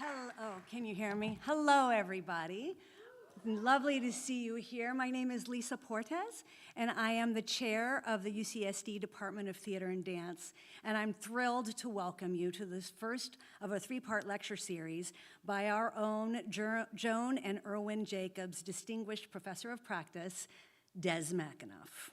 Hello, can you hear me? Hello, everybody. Lovely to see you here. My name is Lisa Portes, and I am the chair of the UCSD Department of Theater and Dance, and I'm thrilled to welcome you to this first of a three-part lecture series by our own Joan and Irwin Jacobs Distinguished Professor of Practice, Des McAnuff.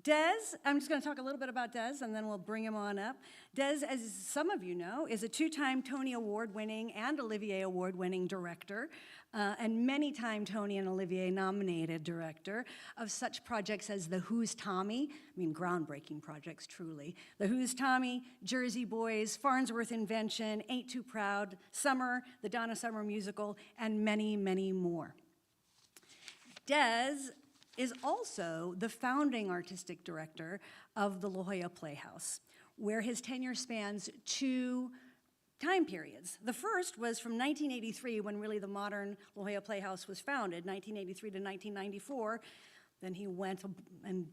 Des, I'm just going to talk a little bit about Des, and then we'll bring him on up. Des, as some of you know, is a two-time Tony Award-winning and Olivier Award-winning director, and many-time Tony and Olivier nominated director of such projects as The Who's Tommy, groundbreaking projects, truly. The Who's Tommy, Jersey Boys, Farnsworth Invention, Ain't Too Proud, Summer, the Donna Summer Musical, and many, many more. Des is also the founding artistic director of the La Jolla Playhouse, where his tenure spans two time periods. The first was from 1983, when really the modern La Jolla Playhouse was founded, 1983 to 1994. Then he went and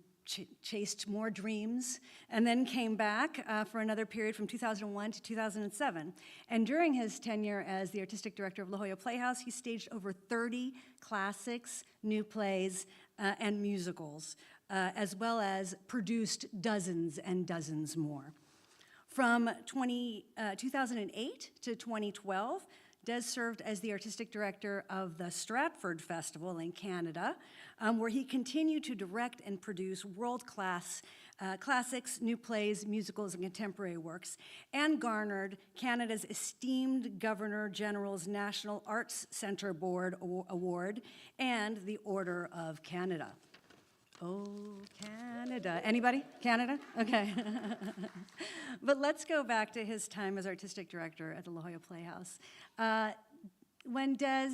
chased more dreams, and then came back for another period from 2001 to 2007. And during his tenure as the artistic director of La Jolla Playhouse, he staged over 30 classics, new plays, and musicals, as well as produced dozens and dozens more. From 2008 to 2012, Des served as the artistic director of the Stratford Festival in Canada, where he continued to direct and produce world-class classics, new plays, musicals, and contemporary works, and garnered Canada's esteemed Governor General's National Arts Centre Board Award and the Order of Canada. Oh, Canada. Anybody? Canada? Okay. But let's go back to his time as artistic director at the La Jolla Playhouse. When Des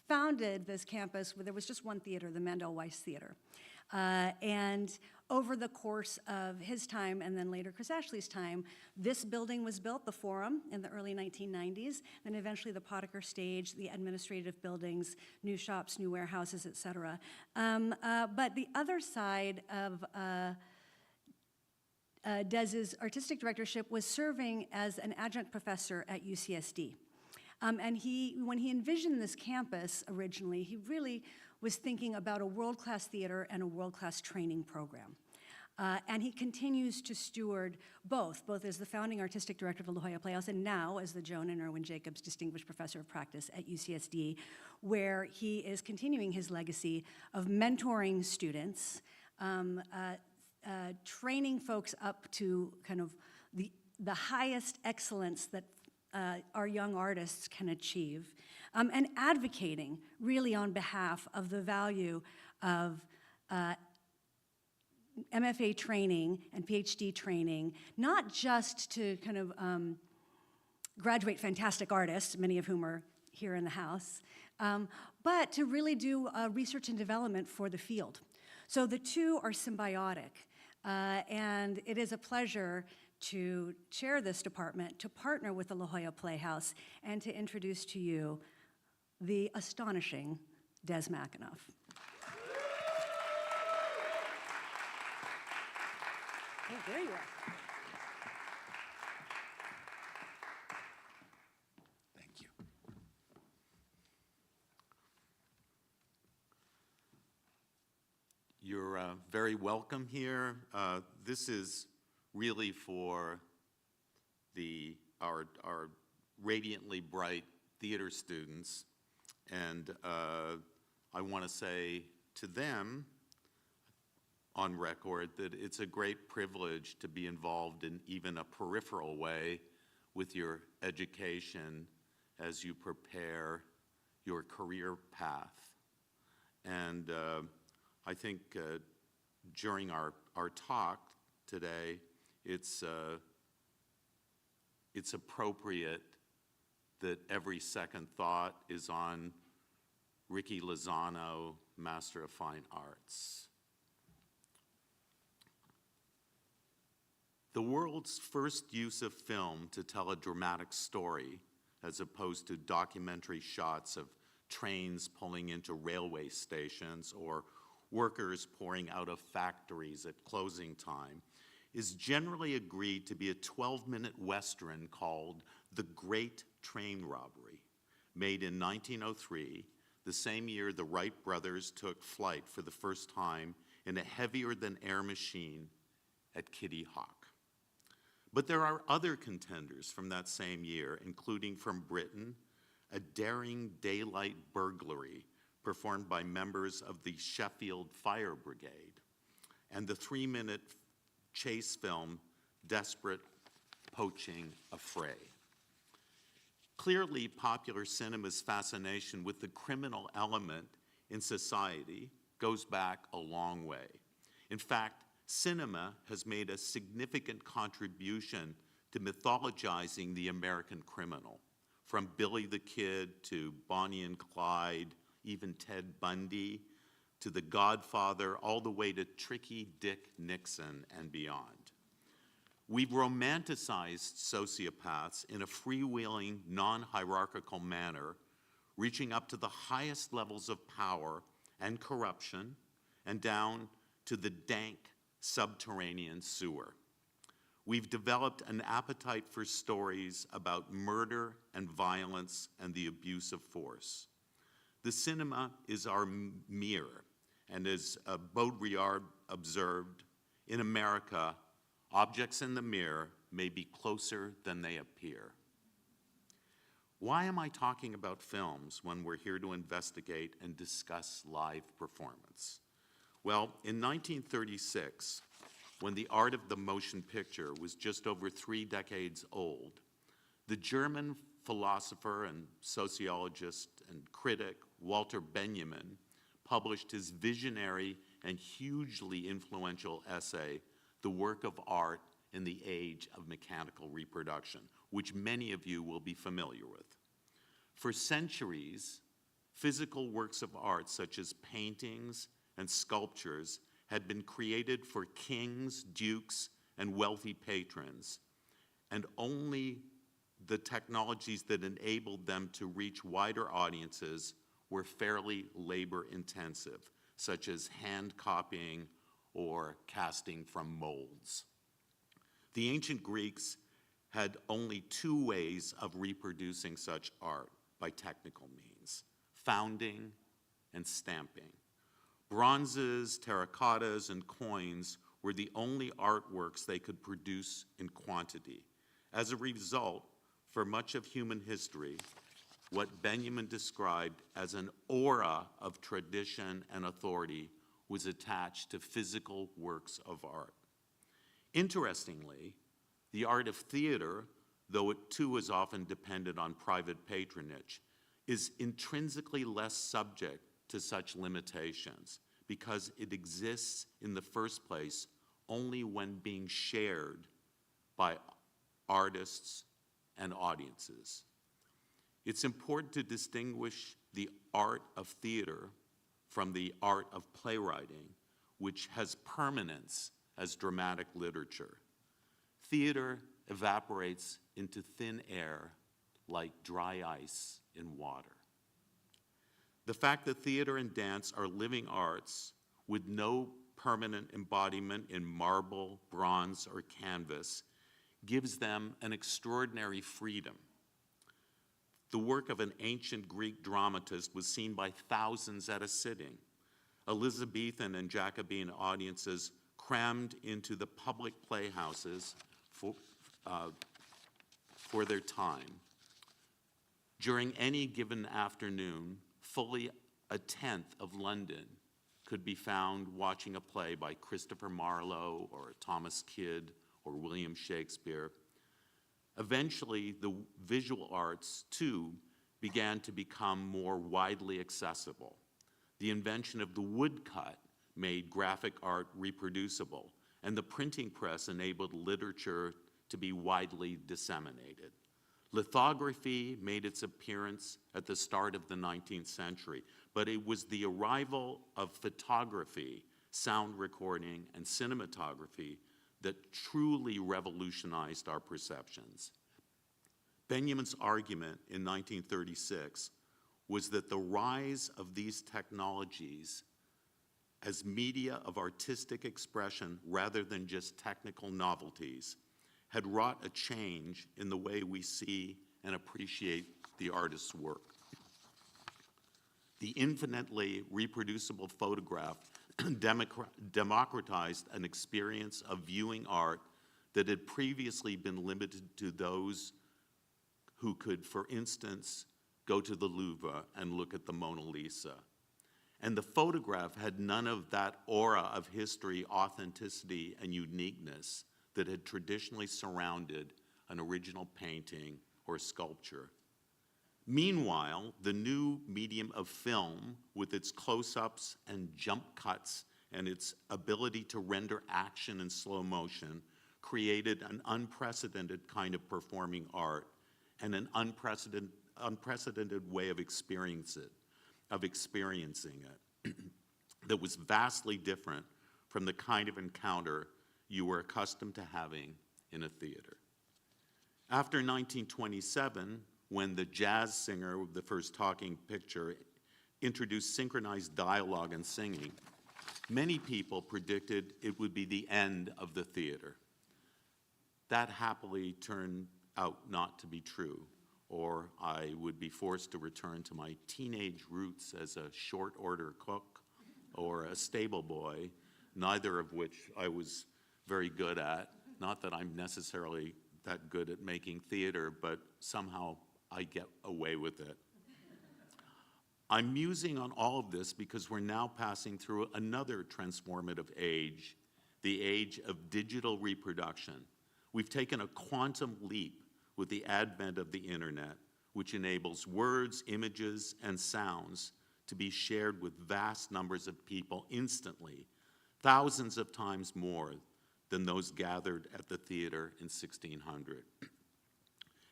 founded this campus, there was just one theater, the Mandel Weiss Theater. And over the course of his time, and then later Chris Ashley's time, this building was built, the Forum, in the early 1990s, then eventually the Potiker Stage, the administrative buildings, new shops, new warehouses, et cetera. But the other side of Des's artistic directorship was serving as an adjunct professor at UCSD. And when he envisioned this campus originally, he really was thinking about a world-class theater and a world-class training program. And he continues to steward both as the founding artistic director of the La Jolla Playhouse and now as the Joan and Irwin Jacobs Distinguished Professor of Practice at UCSD, where he is continuing his legacy of mentoring students, training folks up to kind of the highest excellence that our young artists can achieve, and advocating really on behalf of the value of MFA training and PhD training, not just to kind of graduate fantastic artists, many of whom are here in the house, but to really do research and development for the field. So the two are symbiotic, and it is a pleasure to chair this department, to partner with the La Jolla Playhouse, and to introduce to you the astonishing Des McAnuff. Oh, there you are. Thank you. You're very welcome here. This is really for our radiantly bright theater students, and I want to say to them on record that it's a great privilege to be involved in even a peripheral way with your education as you prepare your career path. And I think during our talk today, it's appropriate that every second thought is on Ricky Lozano, Master of Fine Arts. The world's first use of film to tell a dramatic story, as opposed to documentary shots of trains pulling into railway stations or workers pouring out of factories at closing time, is generally agreed to be a 12-minute Western called The Great Train Robbery, made in 1903, the same year the Wright brothers took flight for the first time in a heavier-than-air machine at Kitty Hawk. But there are other contenders from that same year, including from Britain, a daring daylight burglary performed by members of the Sheffield Fire Brigade, and the 3-minute chase film, Desperate Poaching Affray. Clearly, popular cinema's fascination with the criminal element in society goes back a long way. In fact, cinema has made a significant contribution to mythologizing the American criminal, from Billy the Kid to Bonnie and Clyde, even Ted Bundy, to The Godfather, all the way to Tricky Dick Nixon and beyond. We've romanticized sociopaths in a freewheeling, non-hierarchical manner, reaching up to the highest levels of power and corruption and down to the dank subterranean sewer. We've developed an appetite for stories about murder and violence and the abuse of force. The cinema is our mirror, and as Baudrillard observed, in America, objects in the mirror may be closer than they appear. Why am I talking about films when we're here to investigate and discuss live performance? Well, in 1936, when the art of the motion picture was just over 3 decades old, the German philosopher and sociologist and critic Walter Benjamin published his visionary and hugely influential essay, The Work of Art in the Age of Mechanical Reproduction, which many of you will be familiar with. For centuries, physical works of art such as paintings and sculptures had been created for kings, dukes, and wealthy patrons, and only the technologies that enabled them to reach wider audiences were fairly labor-intensive, such as hand copying or casting from molds. The ancient Greeks had only 2 ways of reproducing such art by technical means: founding and stamping. Bronzes, terracottas, and coins were the only artworks they could produce in quantity. As a result, for much of human history, what Benjamin described as an aura of tradition and authority was attached to physical works of art. Interestingly, the art of theater, though it too is often dependent on private patronage, is intrinsically less subject to such limitations because it exists in the first place only when being shared by artists and audiences. It's important to distinguish the art of theater from the art of playwriting, which has permanence as dramatic literature. Theater evaporates into thin air like dry ice in water. The fact that theater and dance are living arts with no permanent embodiment in marble, bronze, or canvas gives them an extraordinary freedom. The work of an ancient Greek dramatist was seen by thousands at a sitting. Elizabethan and Jacobean audiences crammed into the public playhouses for their time. During any given afternoon, fully a tenth of London could be found watching a play by Christopher Marlowe or Thomas Kyd or William Shakespeare. Eventually, the visual arts, too, began to become more widely accessible. The invention of the woodcut made graphic art reproducible, and the printing press enabled literature to be widely disseminated. Lithography made its appearance at the start of the 19th century, but it was the arrival of photography, sound recording, and cinematography that truly revolutionized our perceptions. Benjamin's argument in 1936 was that the rise of these technologies as media of artistic expression rather than just technical novelties, had wrought a change in the way we see and appreciate the artist's work. The infinitely reproducible photograph democratized an experience of viewing art that had previously been limited to those who could, for instance, go to the Louvre and look at the Mona Lisa. And the photograph had none of that aura of history, authenticity, and uniqueness that had traditionally surrounded an original painting or sculpture. Meanwhile, the new medium of film, with its close-ups and jump cuts and its ability to render action in slow motion, created an unprecedented kind of performing art and an unprecedented way of experiencing it that was vastly different from the kind of encounter you were accustomed to having in a theater. After 1927, when the jazz singer of the first talking picture introduced synchronized dialogue and singing, many people predicted it would be the end of the theater. That happily turned out not to be true, or I would be forced to return to my teenage roots as a short order cook or a stable boy, neither of which I was very good at. Not that I'm necessarily that good at making theater, but somehow I get away with it. I'm musing on all of this because we're now passing through another transformative age, the age of digital reproduction. We've taken a quantum leap with the advent of the internet, which enables words, images, and sounds to be shared with vast numbers of people instantly, thousands of times more than those gathered at the theater in 1600.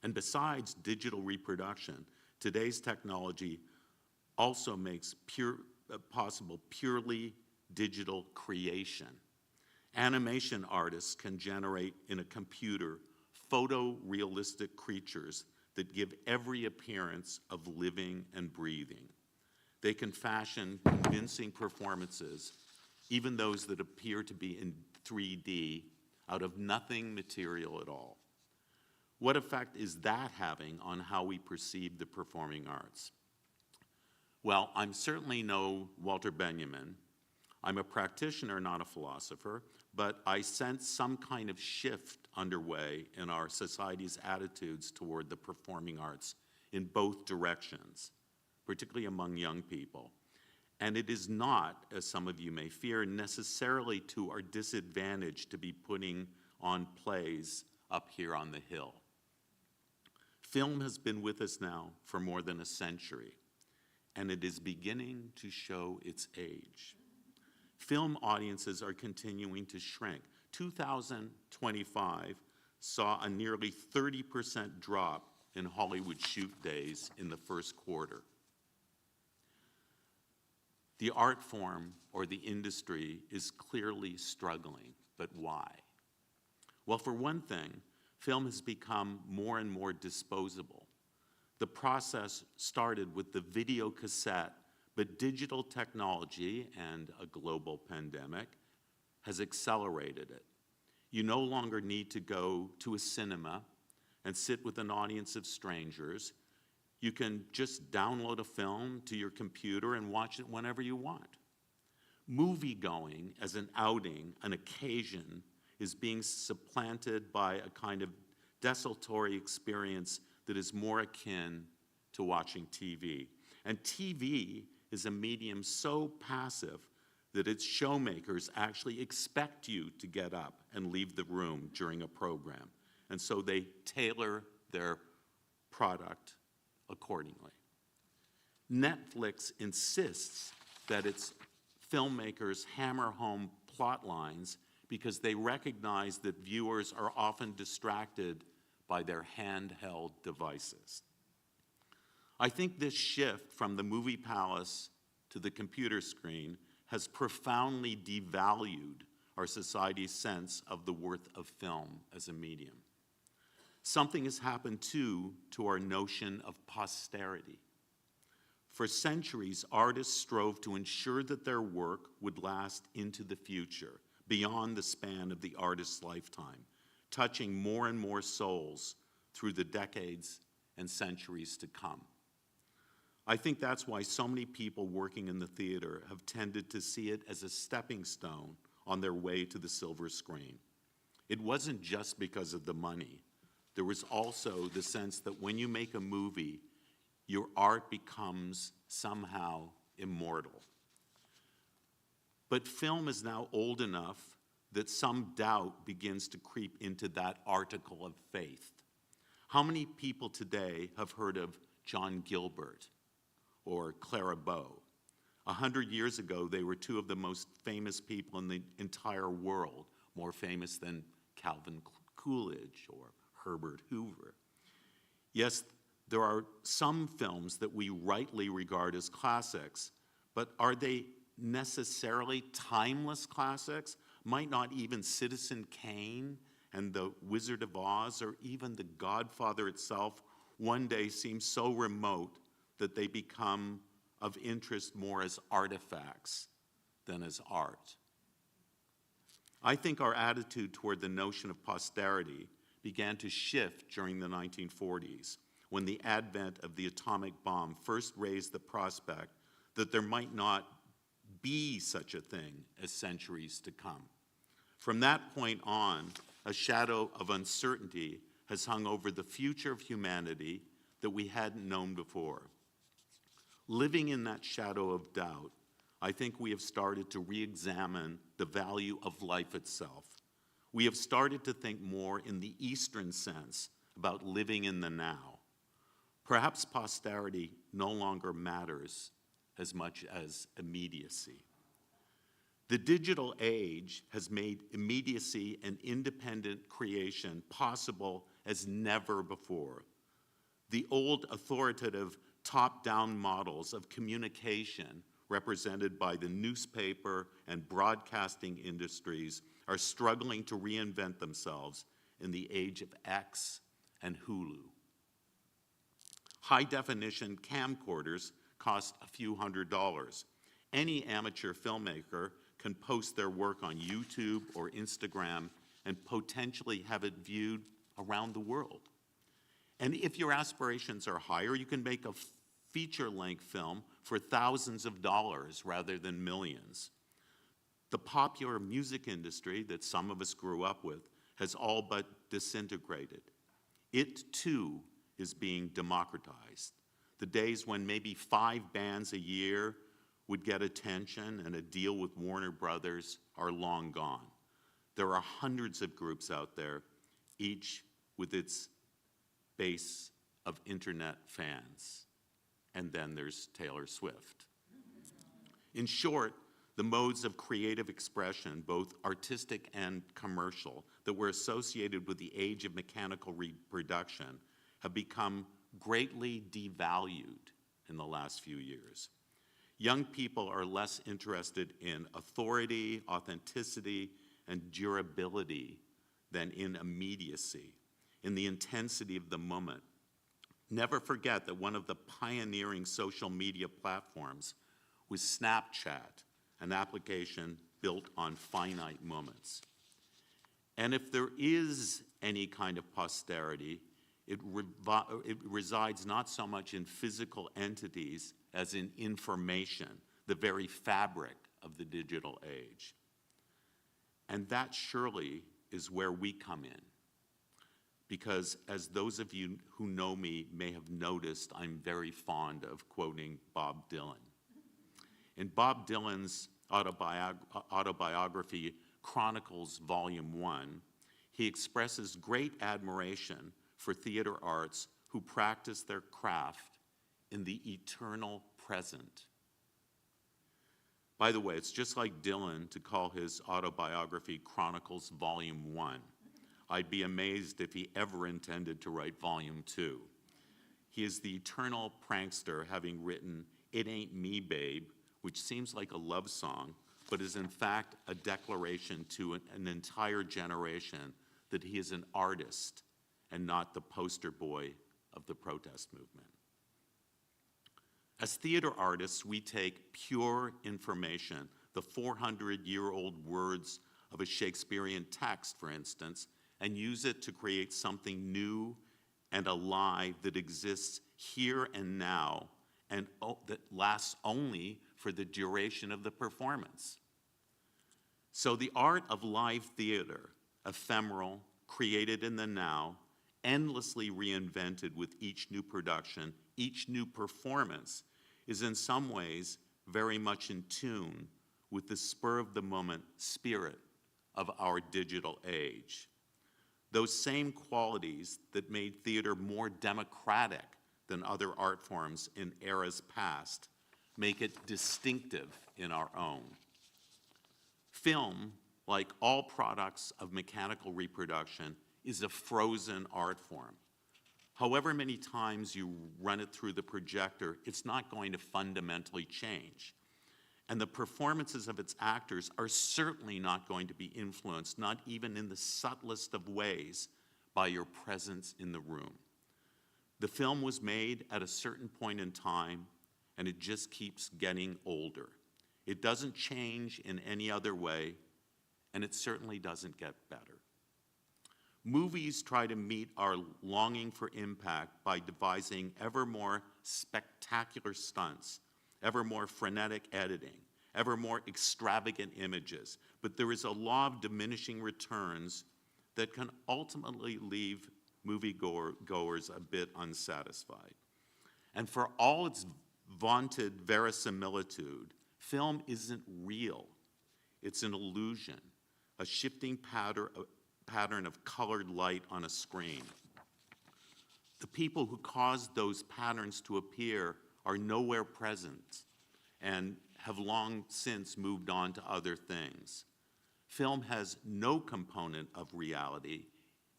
And besides digital reproduction, today's technology also makes possible purely digital creation. Animation artists can generate in a computer photorealistic creatures that give every appearance of living and breathing. They can fashion convincing performances, even those that appear to be in 3D, out of nothing material at all. What effect is that having on how we perceive the performing arts? Well, I'm certainly no Walter Benjamin. I'm a practitioner, not a philosopher, but I sense some kind of shift underway in our society's attitudes toward the performing arts in both directions, particularly among young people. And it is not, as some of you may fear, necessarily to our disadvantage to be putting on plays up here on the hill. Film has been with us now for more than a century, and it is beginning to show its age. Film audiences are continuing to shrink. 2025 saw a nearly 30% drop in Hollywood shoot days in the first quarter. The art form or the industry is clearly struggling, but why? Well, for one thing, film has become more and more disposable. The process started with the video cassette, but digital technology and a global pandemic has accelerated it. You no longer need to go to a cinema and sit with an audience of strangers. You can just download a film to your computer and watch it whenever you want. Movie-going as an outing, an occasion, is being supplanted by a kind of desultory experience that is more akin to watching TV. And TV is a medium so passive that its showmakers actually expect you to get up and leave the room during a program. And so they tailor their product accordingly. Netflix insists that its filmmakers hammer home plot lines because they recognize that viewers are often distracted by their handheld devices. I think this shift from the movie palace to the computer screen has profoundly devalued our society's sense of the worth of film as a medium. Something has happened, too, to our notion of posterity. For centuries, artists strove to ensure that their work would last into the future, beyond the span of the artist's lifetime, touching more and more souls through the decades and centuries to come. I think that's why so many people working in the theater have tended to see it as a stepping stone on their way to the silver screen. It wasn't just because of the money. There was also the sense that when you make a movie, your art becomes somehow immortal. But film is now old enough that some doubt begins to creep into that article of faith. How many people today have heard of John Gilbert or Clara Bow? 100 years ago, they were two of the most famous people in the entire world, more famous than Calvin Coolidge or Herbert Hoover. Yes, there are some films that we rightly regard as classics, but are they necessarily timeless classics? Might not even Citizen Kane and The Wizard of Oz or even The Godfather itself one day seem so remote that they become of interest more as artifacts than as art? I think our attitude toward the notion of posterity began to shift during the 1940s, when the advent of the atomic bomb first raised the prospect that there might not be such a thing as centuries to come. From that point on, a shadow of uncertainty has hung over the future of humanity that we hadn't known before. Living in that shadow of doubt, I think we have started to re-examine the value of life itself. We have started to think more in the Eastern sense about living in the now. Perhaps posterity no longer matters as much as immediacy. The digital age has made immediacy and independent creation possible as never before. The old authoritative top-down models of communication represented by the newspaper and broadcasting industries are struggling to reinvent themselves in the age of X and Hulu. High-definition camcorders cost a few $100s. Any amateur filmmaker can post their work on YouTube or Instagram and potentially have it viewed around the world. And if your aspirations are higher, you can make a feature-length film for thousands of dollars rather than millions. The popular music industry that some of us grew up with has all but disintegrated. It, too, is being democratized. The days when maybe 5 bands a year would get attention and a deal with Warner Brothers are long gone. There are hundreds of groups out there, each with its base of internet fans. And then there's Taylor Swift. In short, the modes of creative expression, both artistic and commercial, that were associated with the age of mechanical reproduction have become greatly devalued in the last few years. Young people are less interested in authority, authenticity, and durability than in immediacy, in the intensity of the moment. Never forget that one of the pioneering social media platforms was Snapchat, an application built on finite moments. And if there is any kind of posterity, it resides not so much in physical entities as in information, the very fabric of the digital age. And that surely is where we come in. Because as those of you who know me may have noticed, I'm very fond of quoting Bob Dylan. In Bob Dylan's autobiography, Chronicles Volume 1, he expresses great admiration for theater arts who practice their craft in the eternal present. By the way, it's just like Dylan to call his autobiography Chronicles Volume 1. I'd be amazed if he ever intended to write Volume 2. He is the eternal prankster, having written It Ain't Me, Babe, which seems like a love song, but is in fact a declaration to an entire generation that he is an artist and not the poster boy of the protest movement. As theater artists, we take pure information, the 400-year-old words of a Shakespearean text, for instance, and use it to create something new and alive that exists here and now, and that lasts only for the duration of the performance. So the art of live theater, ephemeral, created in the now, endlessly reinvented with each new production, each new performance, is in some ways very much in tune with the spur-of-the-moment spirit of our digital age. Those same qualities that made theater more democratic than other art forms in eras past make it distinctive in our own. Film, like all products of mechanical reproduction, is a frozen art form. However many times you run it through the projector, it's not going to fundamentally change. And the performances of its actors are certainly not going to be influenced, not even in the subtlest of ways, by your presence in the room. The film was made at a certain point in time, and it just keeps getting older. It doesn't change in any other way, and it certainly doesn't get better. Movies try to meet our longing for impact by devising ever more spectacular stunts, ever more frenetic editing, ever more extravagant images. But there is a law of diminishing returns that can ultimately leave moviegoers a bit unsatisfied. And for all its vaunted verisimilitude, film isn't real. It's an illusion, a shifting pattern of colored light on a screen. The people who caused those patterns to appear are nowhere present and have long since moved on to other things. Film has no component of reality.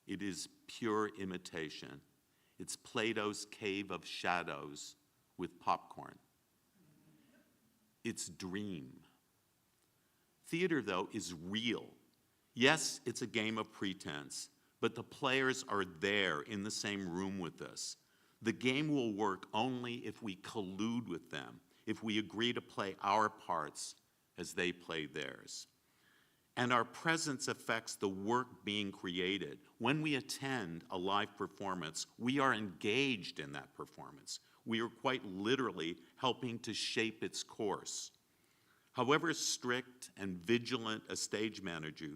It is pure imitation. It's Plato's cave of shadows with popcorn. It's dream. Theater, though, is real. Yes, it's a game of pretense, but the players are there in the same room with us. The game will work only if we collude with them, if we agree to play our parts as they play theirs. And our presence affects the work being created. When we attend a live performance, we are engaged in that performance. We are quite literally helping to shape its course. However strict and vigilant a stage manager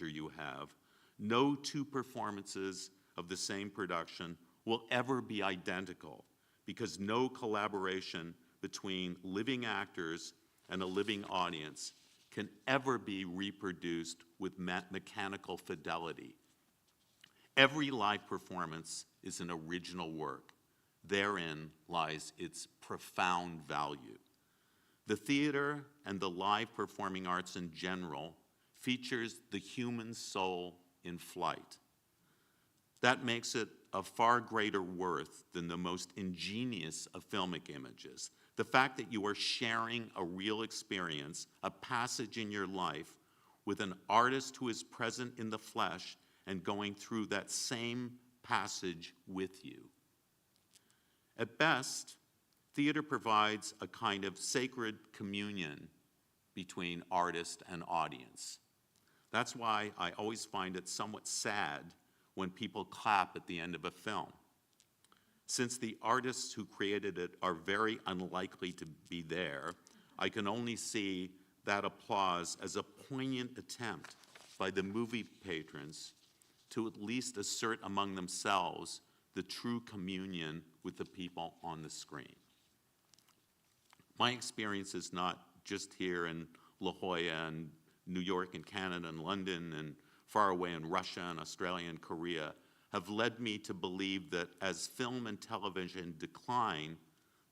you have, no two performances of the same production will ever be identical, because no collaboration between living actors and a living audience can ever be reproduced with mechanical fidelity. Every live performance is an original work. Therein lies its profound value. The theater and the live performing arts in general features the human soul in flight. That makes it of far greater worth than the most ingenious of filmic images. The fact that you are sharing a real experience, a passage in your life, with an artist who is present in the flesh and going through that same passage with you. At best, theater provides a kind of sacred communion between artist and audience. That's why I always find it somewhat sad when people clap at the end of a film. Since the artists who created it are very unlikely to be there, I can only see that applause as a poignant attempt by the movie patrons to at least assert among themselves the true communion with the people on the screen. My experience is not just here in La Jolla and New York and Canada and London and far away in Russia and Australia and Korea, have led me to believe that as film and television decline,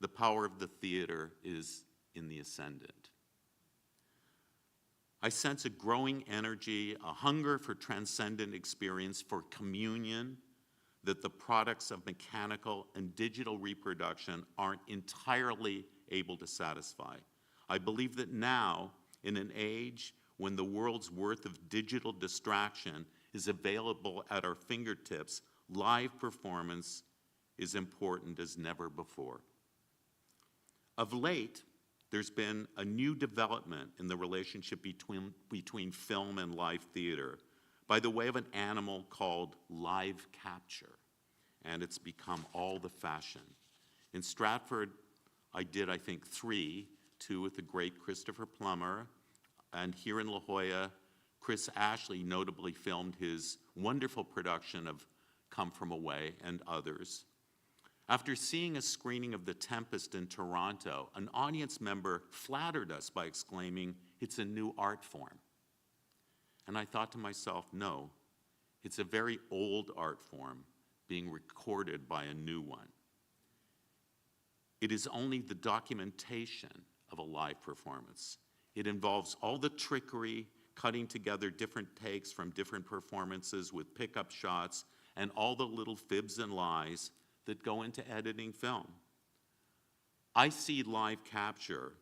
the power of the theater is in the ascendant. I sense a growing energy, a hunger for transcendent experience, for communion, that the products of mechanical and digital reproduction aren't entirely able to satisfy. I believe that now, in an age when the world's worth of digital distraction is available at our fingertips, live performance is important as never before. Of late, there's been a new development in the relationship between film and live theater by the way of an animal called live capture, and it's become all the fashion. In Stratford, I did, I think, 3, 2 with the great Christopher Plummer, and here in La Jolla, Chris Ashley notably filmed his wonderful production of Come From Away and others. After seeing a screening of The Tempest in Toronto, an audience member flattered us by exclaiming, "It's a new art form." And I thought to myself, no, it's a very old art form being recorded by a new one. It is only the documentation of a live performance. It involves all the trickery, cutting together different takes from different performances with pickup shots, and all the little fibs and lies that go into editing film. I see live capture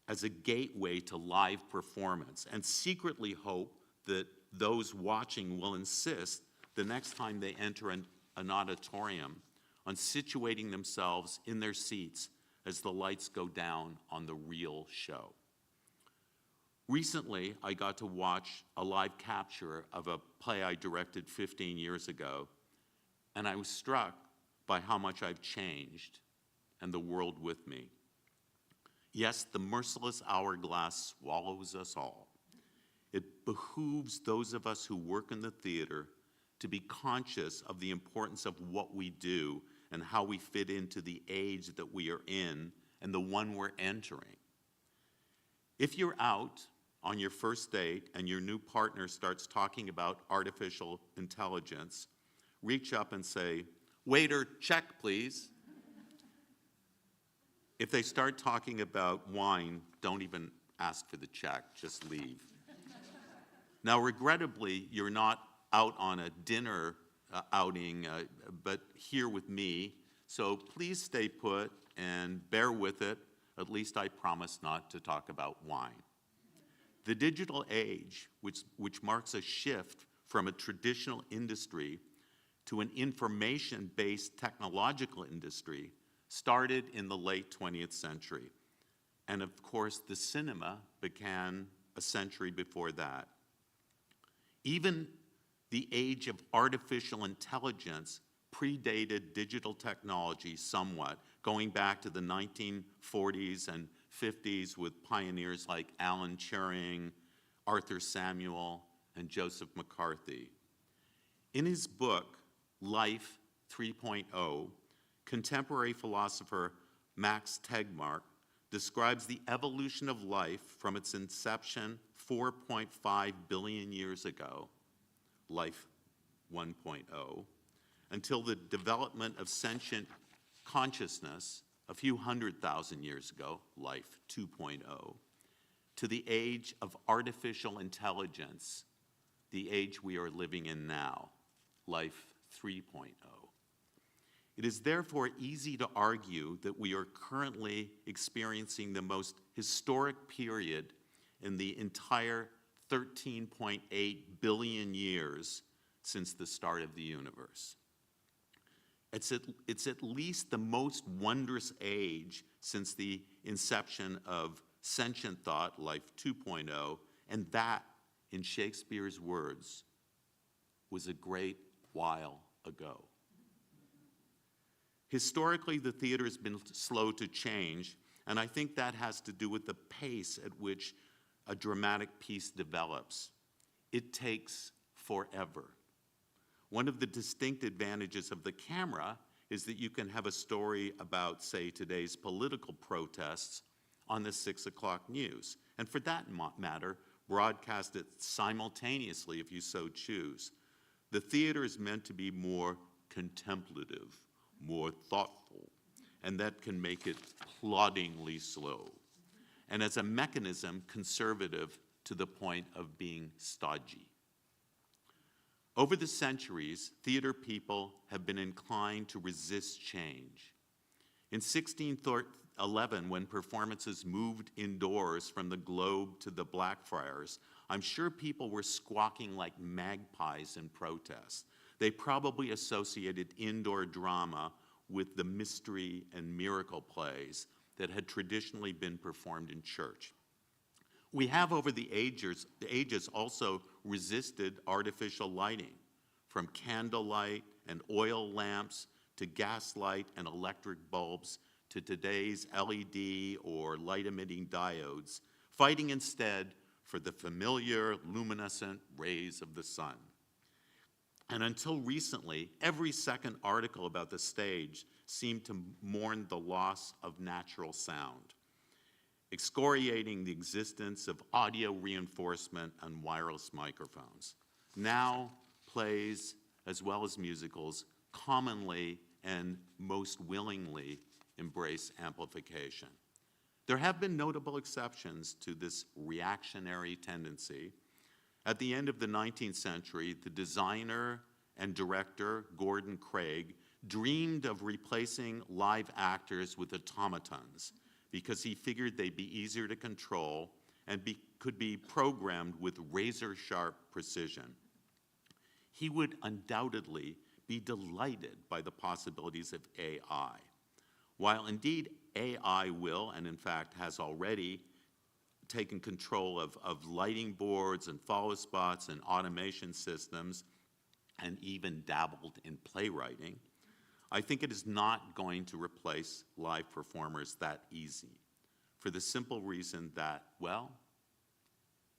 as a gateway to live performance and secretly hope that those watching will insist the next time they enter an auditorium on situating themselves in their seats as the lights go down on the real show. Recently, I got to watch a live capture of a play I directed 15 years ago, and I was struck by how much I've changed, and the world with me. Yes, the merciless hourglass swallows us all. It behooves those of us who work in the theater to be conscious of the importance of what we do and how we fit into the age that we are in and the one we're entering. If you're out on your first date and your new partner starts talking about artificial intelligence, reach up and say, "Waiter, check, please." If they start talking about wine, don't even ask for the check, just leave. Now, regrettably, you're not out on a dinner outing, but here with me, so please stay put and bear with it. At least I promise not to talk about wine. The digital age, which marks a shift from a traditional industry to an information-based technological industry, started in the late 20th century. And of course, the cinema began a century before that. Even the age of artificial intelligence predated digital technology somewhat, going back to the 1940s and 50s with pioneers like Alan Turing, Arthur Samuel, and Joseph McCarthy. In his book, Life 3.0, contemporary philosopher Max Tegmark describes the evolution of life from its inception 4.5 billion years ago, life 1.0, until the development of sentient consciousness a few 100,000 years ago, life 2.0, to the age of artificial intelligence, the age we are living in now, life 3.0. It is therefore easy to argue that we are currently experiencing the most historic period in the entire 13.8 billion years since the start of the universe. It's at least the most wondrous age since the inception of sentient thought, life 2.0, and that, in Shakespeare's words, was a great while ago. Historically, the theater has been slow to change, and I think that has to do with the pace at which a dramatic piece develops. It takes forever. One of the distinct advantages of the camera is that you can have a story about, say, today's political protests on the 6 o'clock news, and for that matter, broadcast it simultaneously if you so choose. The theater is meant to be more contemplative, more thoughtful, and that can make it ploddingly slow. And as a mechanism, conservative to the point of being stodgy. Over the centuries, theater people have been inclined to resist change. In 1611, when performances moved indoors from the Globe to the Blackfriars, I'm sure people were squawking like magpies in protest. They probably associated indoor drama with the mystery and miracle plays that had traditionally been performed in church. We have over the ages also resisted artificial lighting, from candlelight and oil lamps to gaslight and electric bulbs to today's LED or light-emitting diodes, fighting instead for the familiar luminescent rays of the sun. And until recently, every second article about the stage seemed to mourn the loss of natural sound, excoriating the existence of audio reinforcement and wireless microphones. Now, plays, as well as musicals, commonly and most willingly embrace amplification. There have been notable exceptions to this reactionary tendency. At the end of the 19th century, the designer and director Gordon Craig dreamed of replacing live actors with automatons because he figured they'd be easier to control and could be programmed with razor-sharp precision. He would undoubtedly be delighted by the possibilities of AI. While indeed AI will, and in fact has already, taken control of lighting boards and follow spots and automation systems, and even dabbled in playwriting, I think it is not going to replace live performers that easy, for the simple reason that, well,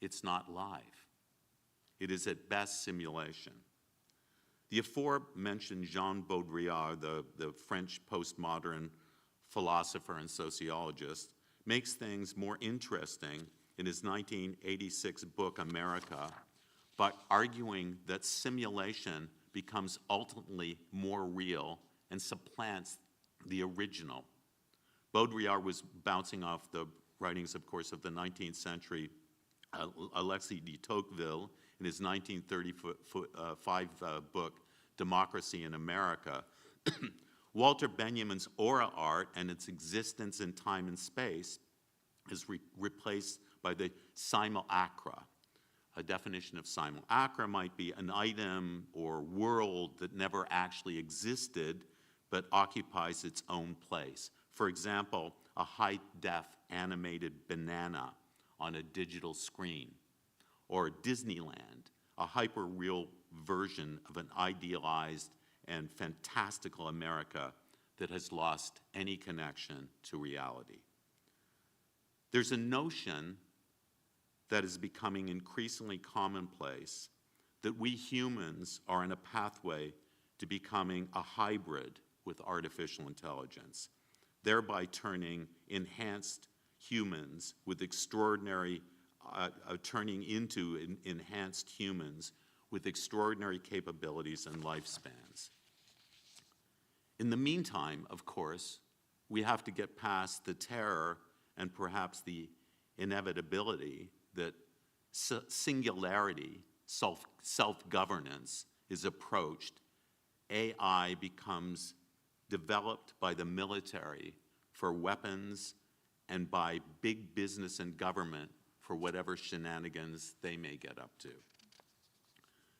it's not live. It is at best simulation. The aforementioned Jean Baudrillard, the French postmodern philosopher and sociologist, makes things more interesting in his 1986 book, America, by arguing that simulation becomes ultimately more real and supplants the original. Baudrillard was bouncing off the writings, of course, of the 19th century Alexis de Tocqueville in his 1935 book, Democracy in America. Walter Benjamin's aura art and its existence in time and space is replaced by the simulacra. A definition of simulacra might be an item or world that never actually existed but occupies its own place. For example, a high-def animated banana on a digital screen, or Disneyland, a hyper-real version of an idealized and fantastical America that has lost any connection to reality. There's a notion that is becoming increasingly commonplace that we humans are in a pathway to becoming a hybrid with artificial intelligence, thereby turning enhanced humans with turning into enhanced humans with extraordinary capabilities and lifespans. In the meantime, of course, we have to get past the terror and perhaps the inevitability that singularity, self-governance is approached. AI becomes developed by the military for weapons and by big business and government for whatever shenanigans they may get up to.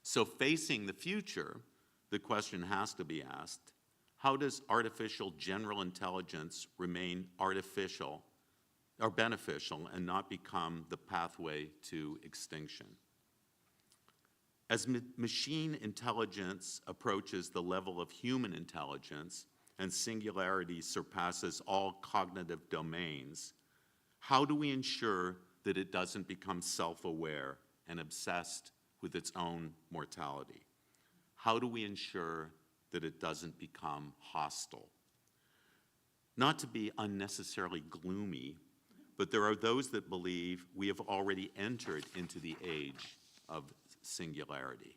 So facing the future, the question has to be asked, how does artificial general intelligence remain artificial or beneficial and not become the pathway to extinction? As machine intelligence approaches the level of human intelligence and singularity surpasses all cognitive domains, how do we ensure that it doesn't become self-aware and obsessed with its own mortality? How do we ensure that it doesn't become hostile? Not to be unnecessarily gloomy, but there are those that believe we have already entered into the age of singularity.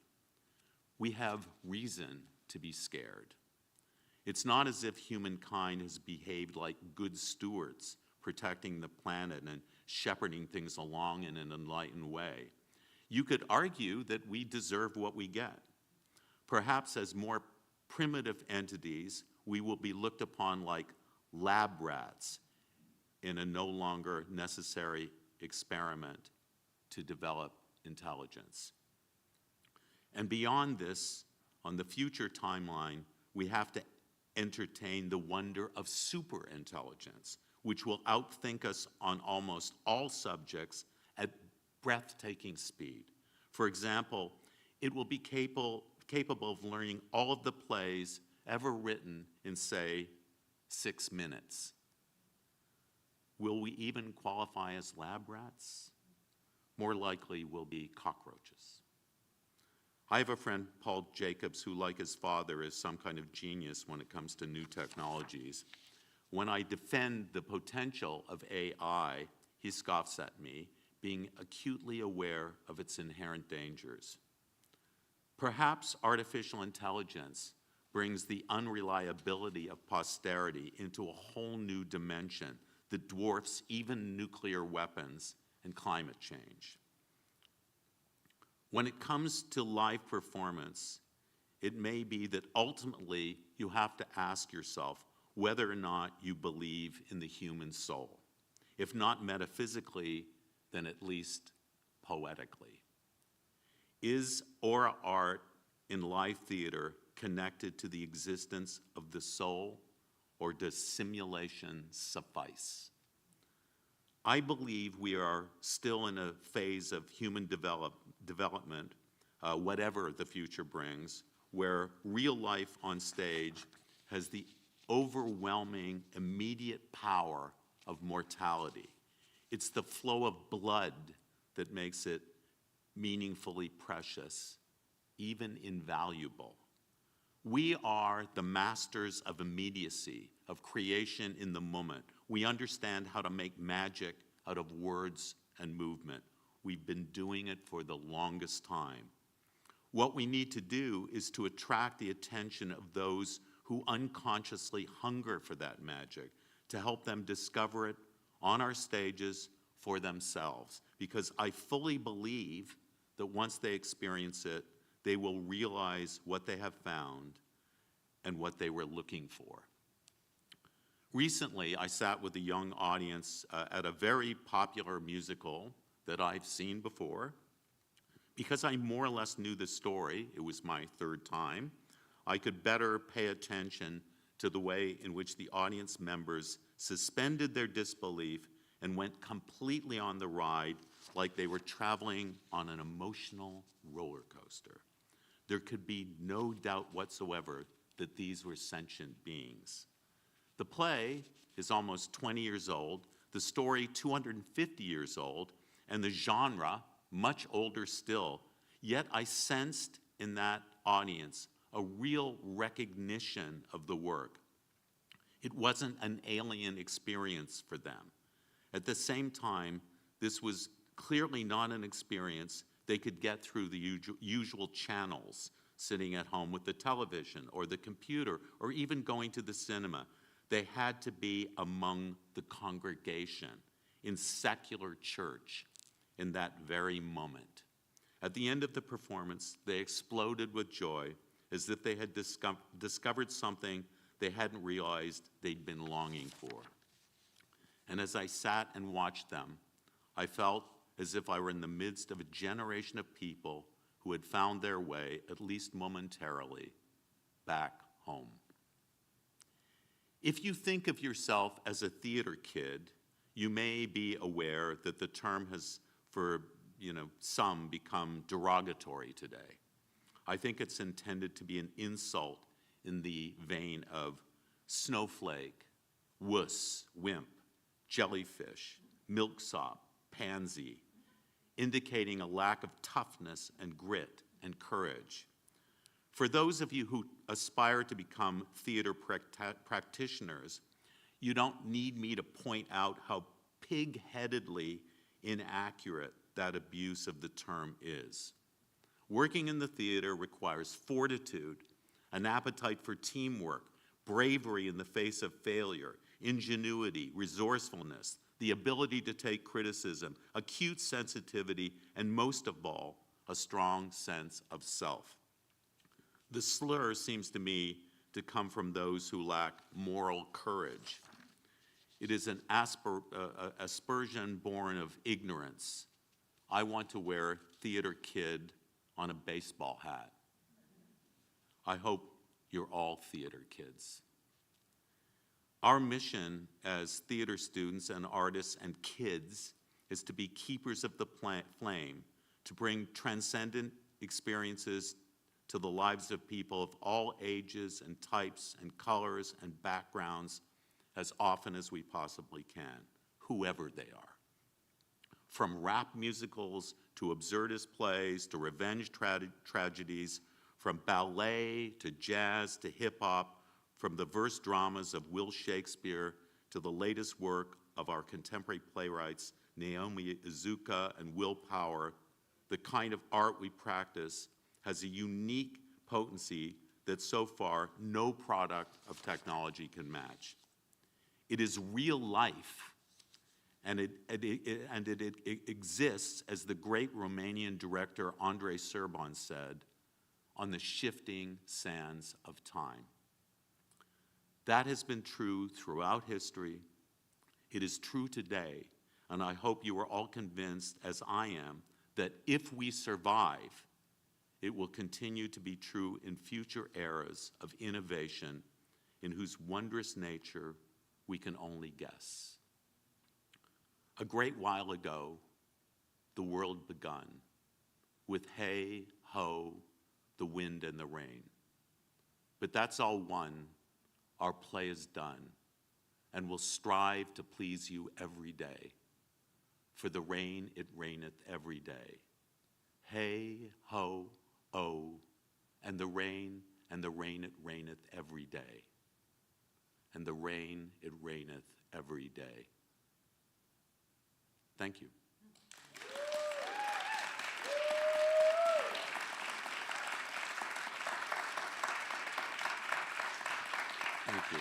We have reason to be scared. It's not as if humankind has behaved like good stewards, protecting the planet and shepherding things along in an enlightened way. You could argue that we deserve what we get. Perhaps as more primitive entities, we will be looked upon like lab rats in a no longer necessary experiment to develop intelligence. And beyond this, on the future timeline, we have to entertain the wonder of superintelligence, which will outthink us on almost all subjects at breathtaking speed. For example, it will be capable of learning all of the plays ever written in, say, 6 minutes. Will we even qualify as lab rats? More likely, we'll be cockroaches. I have a friend, Paul Jacobs, who, like his father, is some kind of genius when it comes to new technologies. When I defend the potential of AI, he scoffs at me, being acutely aware of its inherent dangers. Perhaps artificial intelligence brings the unreliability of posterity into a whole new dimension that dwarfs even nuclear weapons and climate change. When it comes to live performance, it may be that ultimately you have to ask yourself whether or not you believe in the human soul. If not metaphysically, then at least poetically. Is aura art in live theater connected to the existence of the soul, or does simulation suffice? I believe we are still in a phase of human development, whatever the future brings, where real life on stage has the overwhelming, immediate power of mortality. It's the flow of blood that makes it meaningfully precious, even invaluable. We are the masters of immediacy, of creation in the moment. We understand how to make magic out of words and movement. We've been doing it for the longest time. What we need to do is to attract the attention of those who unconsciously hunger for that magic, to help them discover it on our stages for themselves. Because I fully believe that once they experience it, they will realize what they have found and what they were looking for. Recently, I sat with a young audience at a very popular musical that I've seen before. Because I more or less knew the story, it was my third time, I could better pay attention to the way in which the audience members suspended their disbelief and went completely on the ride like they were traveling on an emotional roller coaster. There could be no doubt whatsoever that these were sentient beings. The play is almost 20 years old, the story 250 years old, and the genre much older still, yet I sensed in that audience a real recognition of the work. It wasn't an alien experience for them. At the same time, this was clearly not an experience they could get through the usual channels, sitting at home with the television or the computer or even going to the cinema. They had to be among the congregation in secular church in that very moment. At the end of the performance, they exploded with joy as if they had discovered something they hadn't realized they'd been longing for. And as I sat and watched them, I felt as if I were in the midst of a generation of people who had found their way, at least momentarily, back home. If you think of yourself as a theater kid, you may be aware that the term has, for some, become derogatory today. I think it's intended to be an insult in the vein of snowflake, wuss, wimp, jellyfish, milksop, pansy, indicating a lack of toughness and grit and courage. For those of you who aspire to become theater practitioners, you don't need me to point out how pig-headedly inaccurate that abuse of the term is. Working in the theater requires fortitude, an appetite for teamwork, bravery in the face of failure, ingenuity, resourcefulness, the ability to take criticism, acute sensitivity, and most of all, a strong sense of self. The slur seems to me to come from those who lack moral courage. It is an aspersion born of ignorance. I want to wear theater kid on a baseball hat. I hope you're all theater kids. Our mission as theater students and artists and kids is to be keepers of the flame, to bring transcendent experiences to the lives of people of all ages and types and colors and backgrounds as often as we possibly can, whoever they are. From rap musicals to absurdist plays to revenge tragedies, from ballet to jazz to hip-hop, from the verse dramas of Will Shakespeare to the latest work of our contemporary playwrights Naomi Izuka and Will Power, the kind of art we practice has a unique potency that so far no product of technology can match. It is real life, and it exists, as the great Romanian director Andrei Serban said, on the shifting sands of time. That has been true throughout history. It is true today, and I hope you are all convinced, as I am, that if we survive, it will continue to be true in future eras of innovation in whose wondrous nature we can only guess. A great while ago, the world begun with hey, ho, the wind and the rain. But that's all one. Our play is done, and we'll strive to please you every day. For the rain, it raineth every day. Hey, ho, oh, and the rain, it raineth every day. And the rain, it raineth every day. Thank you. Thank you.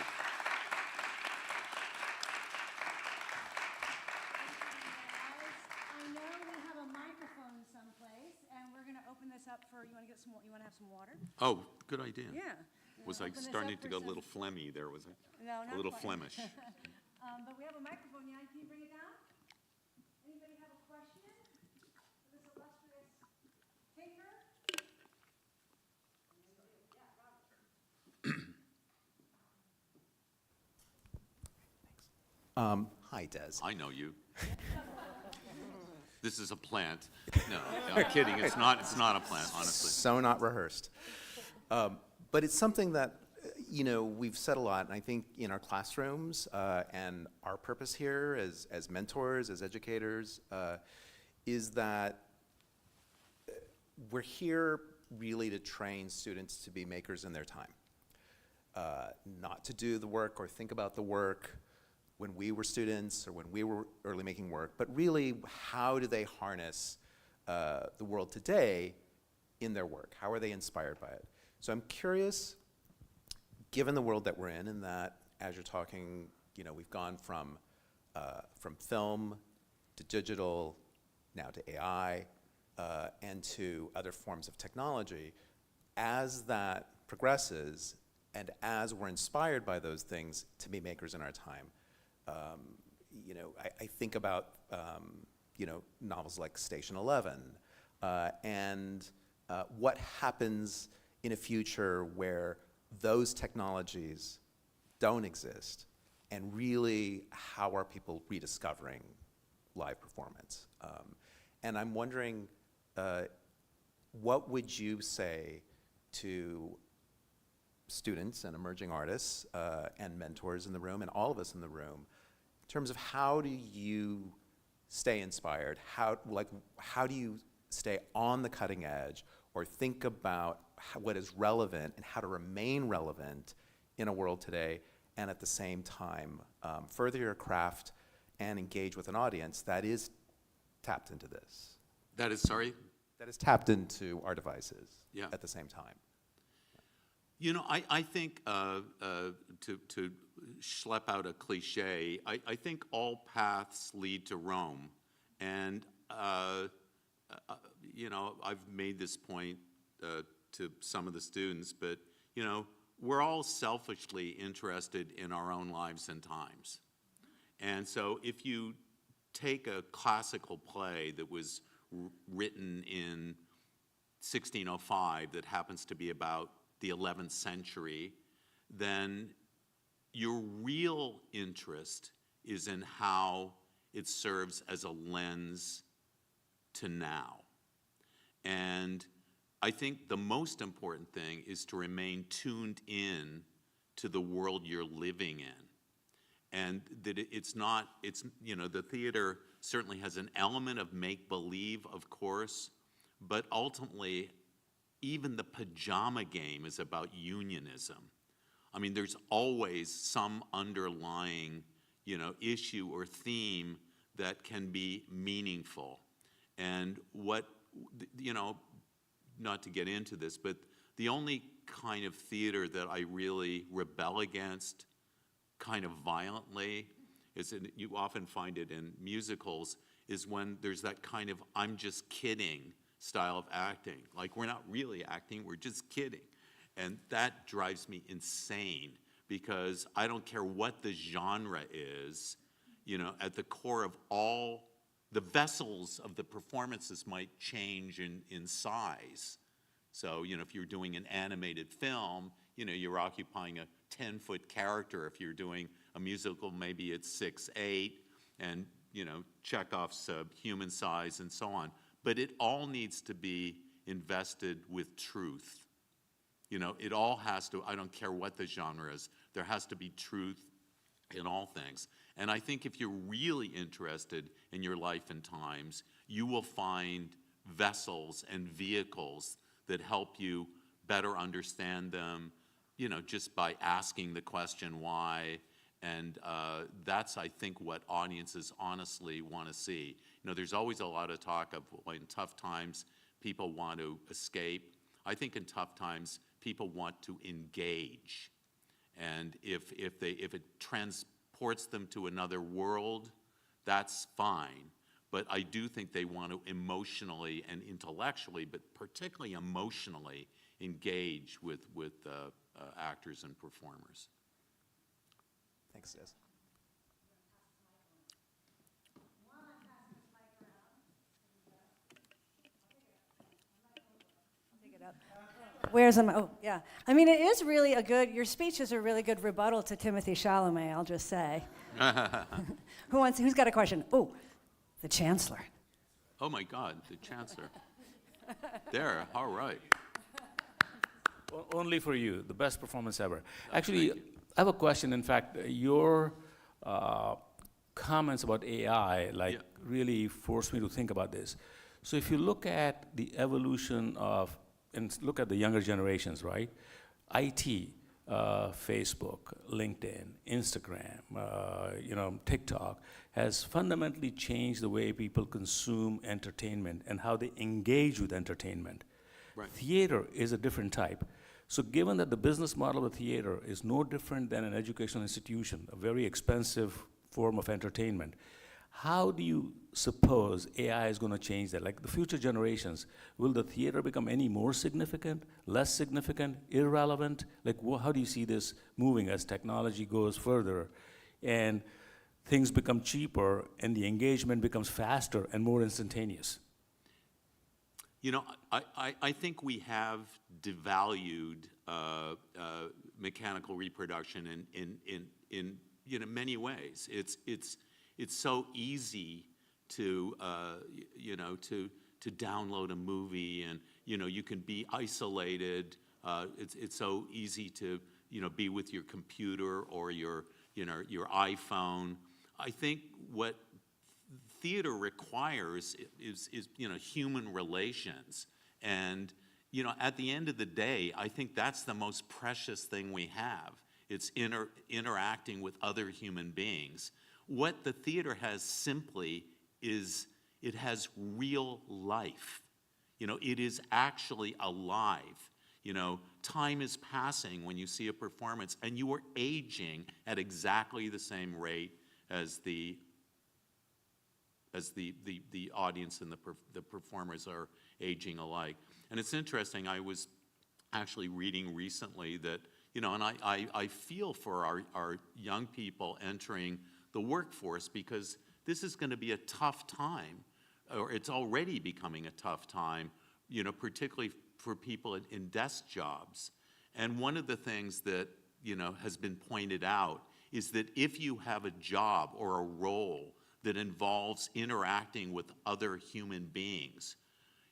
I know we have a microphone someplace, and we're going to open this up for, you want to have some water? Oh, good idea. Yeah. Was I starting to go a little phlegmy there, was I? No, not A little quite. Flemish. But we have a microphone. Yeah, can you bring it down? Anybody have a question for this illustrious thinker? Hi, Des. I know you. This is a plant. No, I'm kidding. It's not a plant, honestly. So not rehearsed. But it's something that, we've said a lot, and I think in our classrooms, and our purpose here as mentors, as educators, is that we're here really to train students to be makers in their time. Not to do the work or think about the work when we were students or when we were early making work, but really how do they harness the world today in their work? How are they inspired by it? So I'm curious, given the world that we're in, and that as you're talking, we've gone from film to digital, now to AI, and to other forms of technology. As that progresses, and as we're inspired by those things to be makers in our time, I think about novels like Station 11, and what happens in a future where those technologies don't exist, and really how are people rediscovering live performance? And I'm wondering, what would you say to students and emerging artists and mentors in the room, and all of us in the room, in terms of how do you stay inspired? How do you stay on the cutting edge, or think about what is relevant and how to remain relevant in a world today, and at the same time further your craft and engage with an audience that is tapped into this? That is, sorry? That is tapped into our devices at the same time. I think to schlep out a cliche, I think all paths lead to Rome. And, I've made this point to some of the students, but, we're all selfishly interested in our own lives and times. And so if you take a classical play that was written in 1605 that happens to be about the 11th century, then your real interest is in how it serves as a lens to now. And I think the most important thing is to remain tuned in to the world you're living in. And that it's not, you know, the theater certainly has an element of make-believe, of course, but ultimately, even the pajama game is about unionism. I mean, there's always some underlying, you know, issue or theme that can be meaningful. And what, you know, not to get into this, but the only kind of theater that I really rebel against kind of violently is, and you often find it in musicals, is when there's that kind of I'm just kidding style of acting. Like, we're not really acting, we're just kidding. And that drives me insane, because I don't care what the genre is, you know, at the core of all the vessels of the performances might change in size. So, you know, if you're doing an animated film, you know, you're occupying a 10-foot character. If you're doing a musical, maybe it's 6'8", and, you know, Chekhov's human size and so on. But it all needs to be invested with truth. You know, it all has to, I don't care what the genre is, there has to be truth in all things. And I think if you're really interested in your life and times, you will find vessels and vehicles that help you better understand them, you know, just by asking the question why. And that's, I think, what audiences honestly want to see. You know, there's always a lot of talk of, well, in tough times, people want to escape. I think in tough times, people want to engage. And if it transports them to another world, that's fine. But I do think they want to emotionally and intellectually, but particularly emotionally, engage with actors and performers. Thanks, Des. Where's my, oh, yeah. I mean, it is really a good, your speech is a really good rebuttal to Timothy Chalamet, I'll just say. Who's got a question? Oh, the Chancellor. Oh my God, the Chancellor. There, all right. Only for you, the best performance ever. Actually, thank you. I have a question. In fact, your comments about AI Yeah. really forced me to think about this. So if you look at the evolution of, and look at the younger generations, right? IT, Facebook, LinkedIn, Instagram, you know, TikTok has fundamentally changed the way people consume entertainment and how they engage with entertainment. Right. Theater is a different type. So given that the business model of theater is no different than an educational institution, a very expensive form of entertainment, how do you suppose AI is going to change that? Like the future generations, will the theater become any more significant, less significant, irrelevant? Like how do you see this moving as technology goes further and things become cheaper and the engagement becomes faster and more instantaneous? You know, I think we have devalued mechanical reproduction in you know, many ways. It's so easy to you know, to download a movie, and you know, you can be isolated. It's so easy to, you know, be with your computer or your, you know, your iPhone. I think what theater requires is you know, human relations. And you know, at the end of the day, I think that's the most precious thing we have. It's interacting with other human beings. What the theater has simply is it has real life. You know, it is actually alive. You know, time is passing when you see a performance, and you are aging at exactly the same rate as the audience and the performers are aging alike. And it's interesting, I was actually reading recently that, you know, and I feel for our young people entering the workforce, because this is going to be a tough time, or it's already becoming a tough time, you know, particularly for people in desk jobs. And one of the things that, you know, has been pointed out is that if you have a job or a role that involves interacting with other human beings,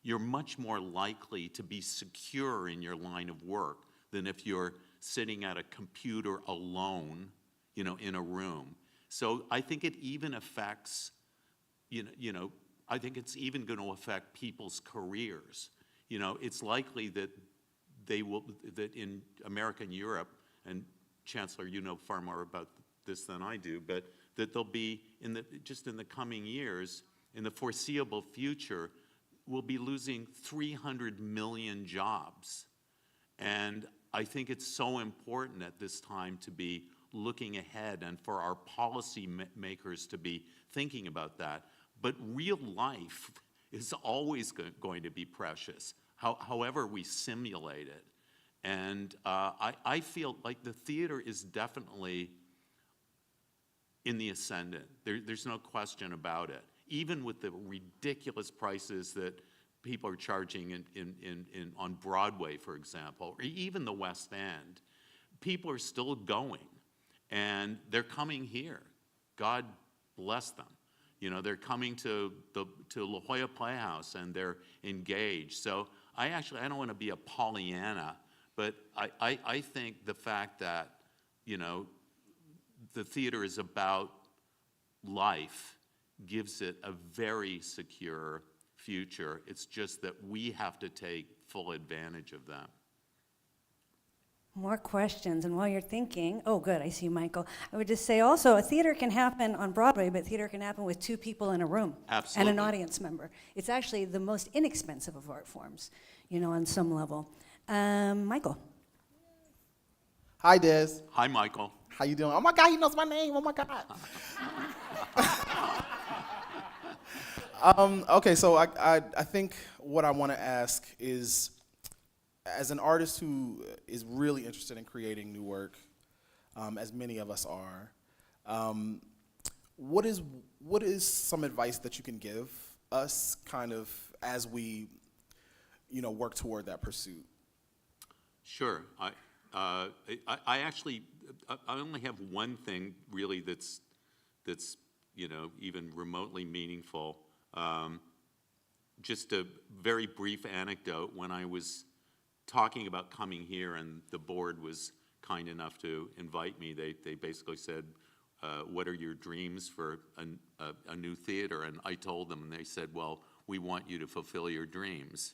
you're much more likely to be secure in your line of work than if you're sitting at a computer alone, in a room. So I think it even affects, I think it's even going to affect people's careers. It's likely that that in America and Europe, and Chancellor, you know far more about this than I do, but that there'll be, just in the coming years, in the foreseeable future, we'll be losing 300 million jobs. And I think it's so important at this time to be looking ahead and for our policy makers to be thinking about that. But real life is always going to be precious, however we simulate it. And I feel like the theater is definitely in the ascendant. There's no question about it. Even with the ridiculous prices that people are charging on Broadway, for example, or even the West End, people are still going. And they're coming here. God bless them. They're coming to La Jolla Playhouse and they're engaged. So I don't want to be a Pollyanna, but I think the fact that, the theater is about life gives it a very secure future. It's just that we have to take full advantage of that. More questions, and while you're thinking, oh good, I see you, Michael. I would just say also, a theater can happen on Broadway, but theater can happen with 2 people in a room. Absolutely. And an audience member. It's actually the most inexpensive of art forms, on some level. Michael. Hi, Des. Hi, Michael. How you doing? Oh my God, he knows my name. Oh my God. Okay, so I think what I want to ask is, as an artist who is really interested in creating new work, as many of us are, what is some advice that you can give us, kind of as we, work toward that pursuit? Sure. I only have one thing really that's even remotely meaningful. Just a very brief anecdote. When I was talking about coming here and the board was kind enough to invite me, they basically said, what are your dreams for a new theater? And I told them, and they said, well, we want you to fulfill your dreams,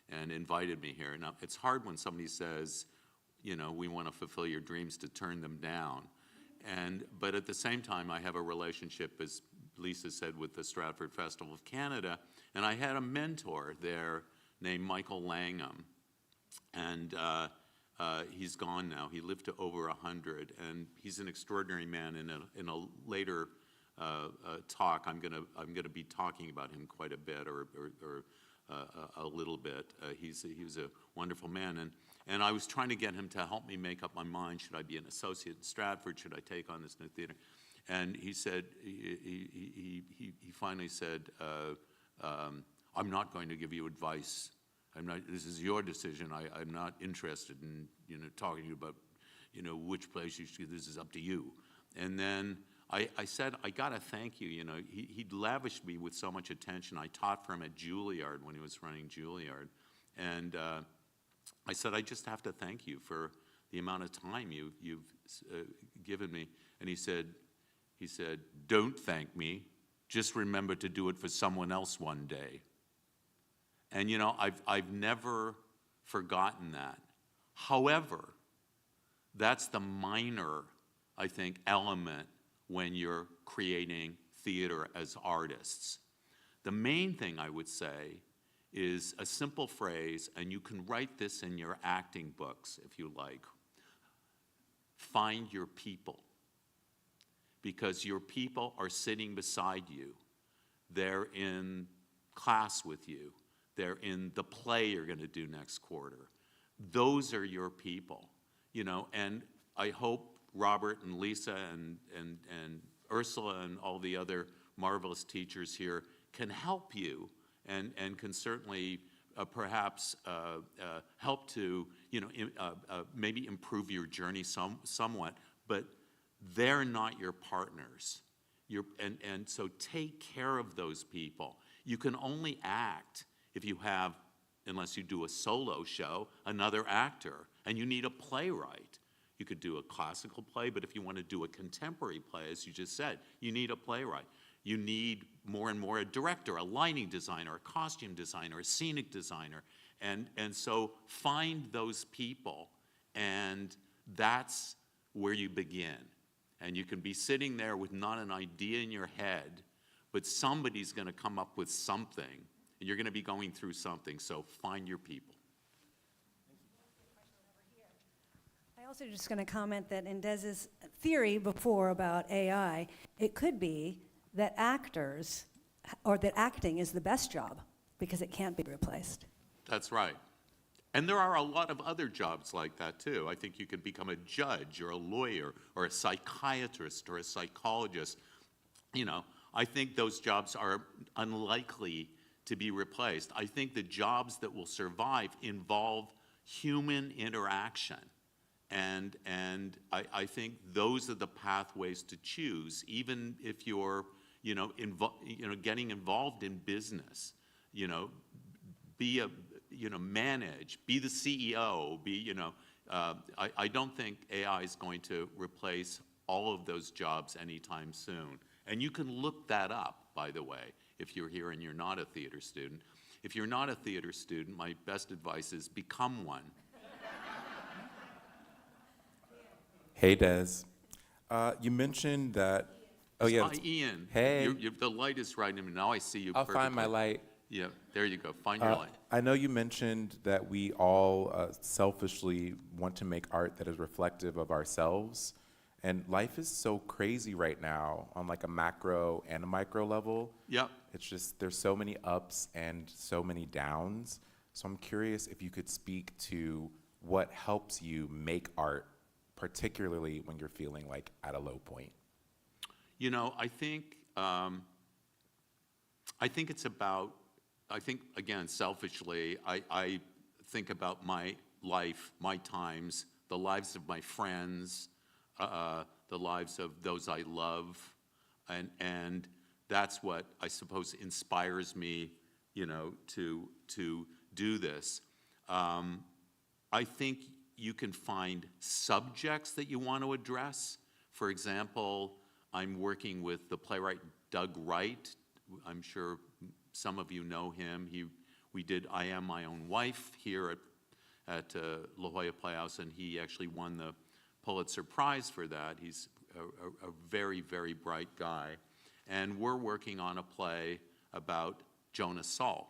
and invited me here. Now, it's hard when somebody says, we want to fulfill your dreams, to turn them down. But at the same time, I have a relationship, as Lisa said, with the Stratford Festival of Canada, and I had a mentor there named Michael Langham, and he's gone now. He lived to over 100, and he's an extraordinary man. In a later talk, I'm gonna be talking about him quite a bit, or a little bit. He was a wonderful man, and I was trying to get him to help me make up my mind. Should I be an associate in Stratford? Should I take on this new theater? And he said, he finally said, I'm not going to give you advice. This is your decision. I'm not interested in, talking to you about, which place you should, this is up to you. And then I said, I gotta thank you. He lavished me with so much attention. I taught for him at Juilliard when he was running Juilliard. And I said, I just have to thank you for the amount of time you've given me. And he said, don't thank me. Just remember to do it for someone else one day. And I've never forgotten that. However, that's the minor, I think, element when you're creating theater as artists. The main thing I would say is a simple phrase, and you can write this in your acting books if you like. Find your people. Because your people are sitting beside you. They're in class with you. They're in the play you're going to do next quarter. Those are your people, and I hope Robert and Lisa and Ursula and all the other marvelous teachers here can help you and can certainly perhaps help to, maybe improve your journey somewhat, but they're not your partners. And so take care of those people. You can only act if you have, unless you do a solo show, another actor, and you need a playwright. You could do a classical play, but if you want to do a contemporary play, as you just said, you need a playwright. You need more and more a director, a lighting designer, a costume designer, a scenic designer. And so find those people, and that's where you begin. And you can be sitting there with not an idea in your head, but somebody's going to come up with something, and you're going to be going through something. So find your people. I also just going to comment that in Dez's theory before about AI, it could be that actors, or that acting is the best job because it can't be replaced. That's right. And there are a lot of other jobs like that too. I think you could become a judge or a lawyer or a psychiatrist or a psychologist. You know, I think those jobs are unlikely to be replaced. I think the jobs that will survive involve human interaction. And I think those are the pathways to choose, even if you're, getting involved in business, be a, manage, be the CEO, I don't think AI is going to replace all of those jobs anytime soon. And you can look that up, by the way, if you're here and you're not a theater student. If you're not a theater student, my best advice is become one. Hey, Des. You mentioned that. Oh yeah. Hi, Ian. Hey. The light is right in me. Now I see you I'll perfectly. find my light. Yeah, there you go. Find your light. I know you mentioned that we all selfishly want to make art that is reflective of ourselves, and life is so crazy right now on like a macro and a micro level. Yep. It's just there's so many ups and so many downs. So I'm curious if you could speak to what helps you make art, particularly when you're feeling like at a low point. I think it's about, again, selfishly, I think about my life, my times, the lives of my friends, the lives of those I love, and that's what I suppose inspires me, to do this. I think you can find subjects that you want to address. For example, I'm working with the playwright Doug Wright. I'm sure some of you know him. We did I Am My Own Wife here at La Jolla Playhouse, and he actually won the Pulitzer Prize for that. He's a very, very bright guy. And we're working on a play about Joan of Salk.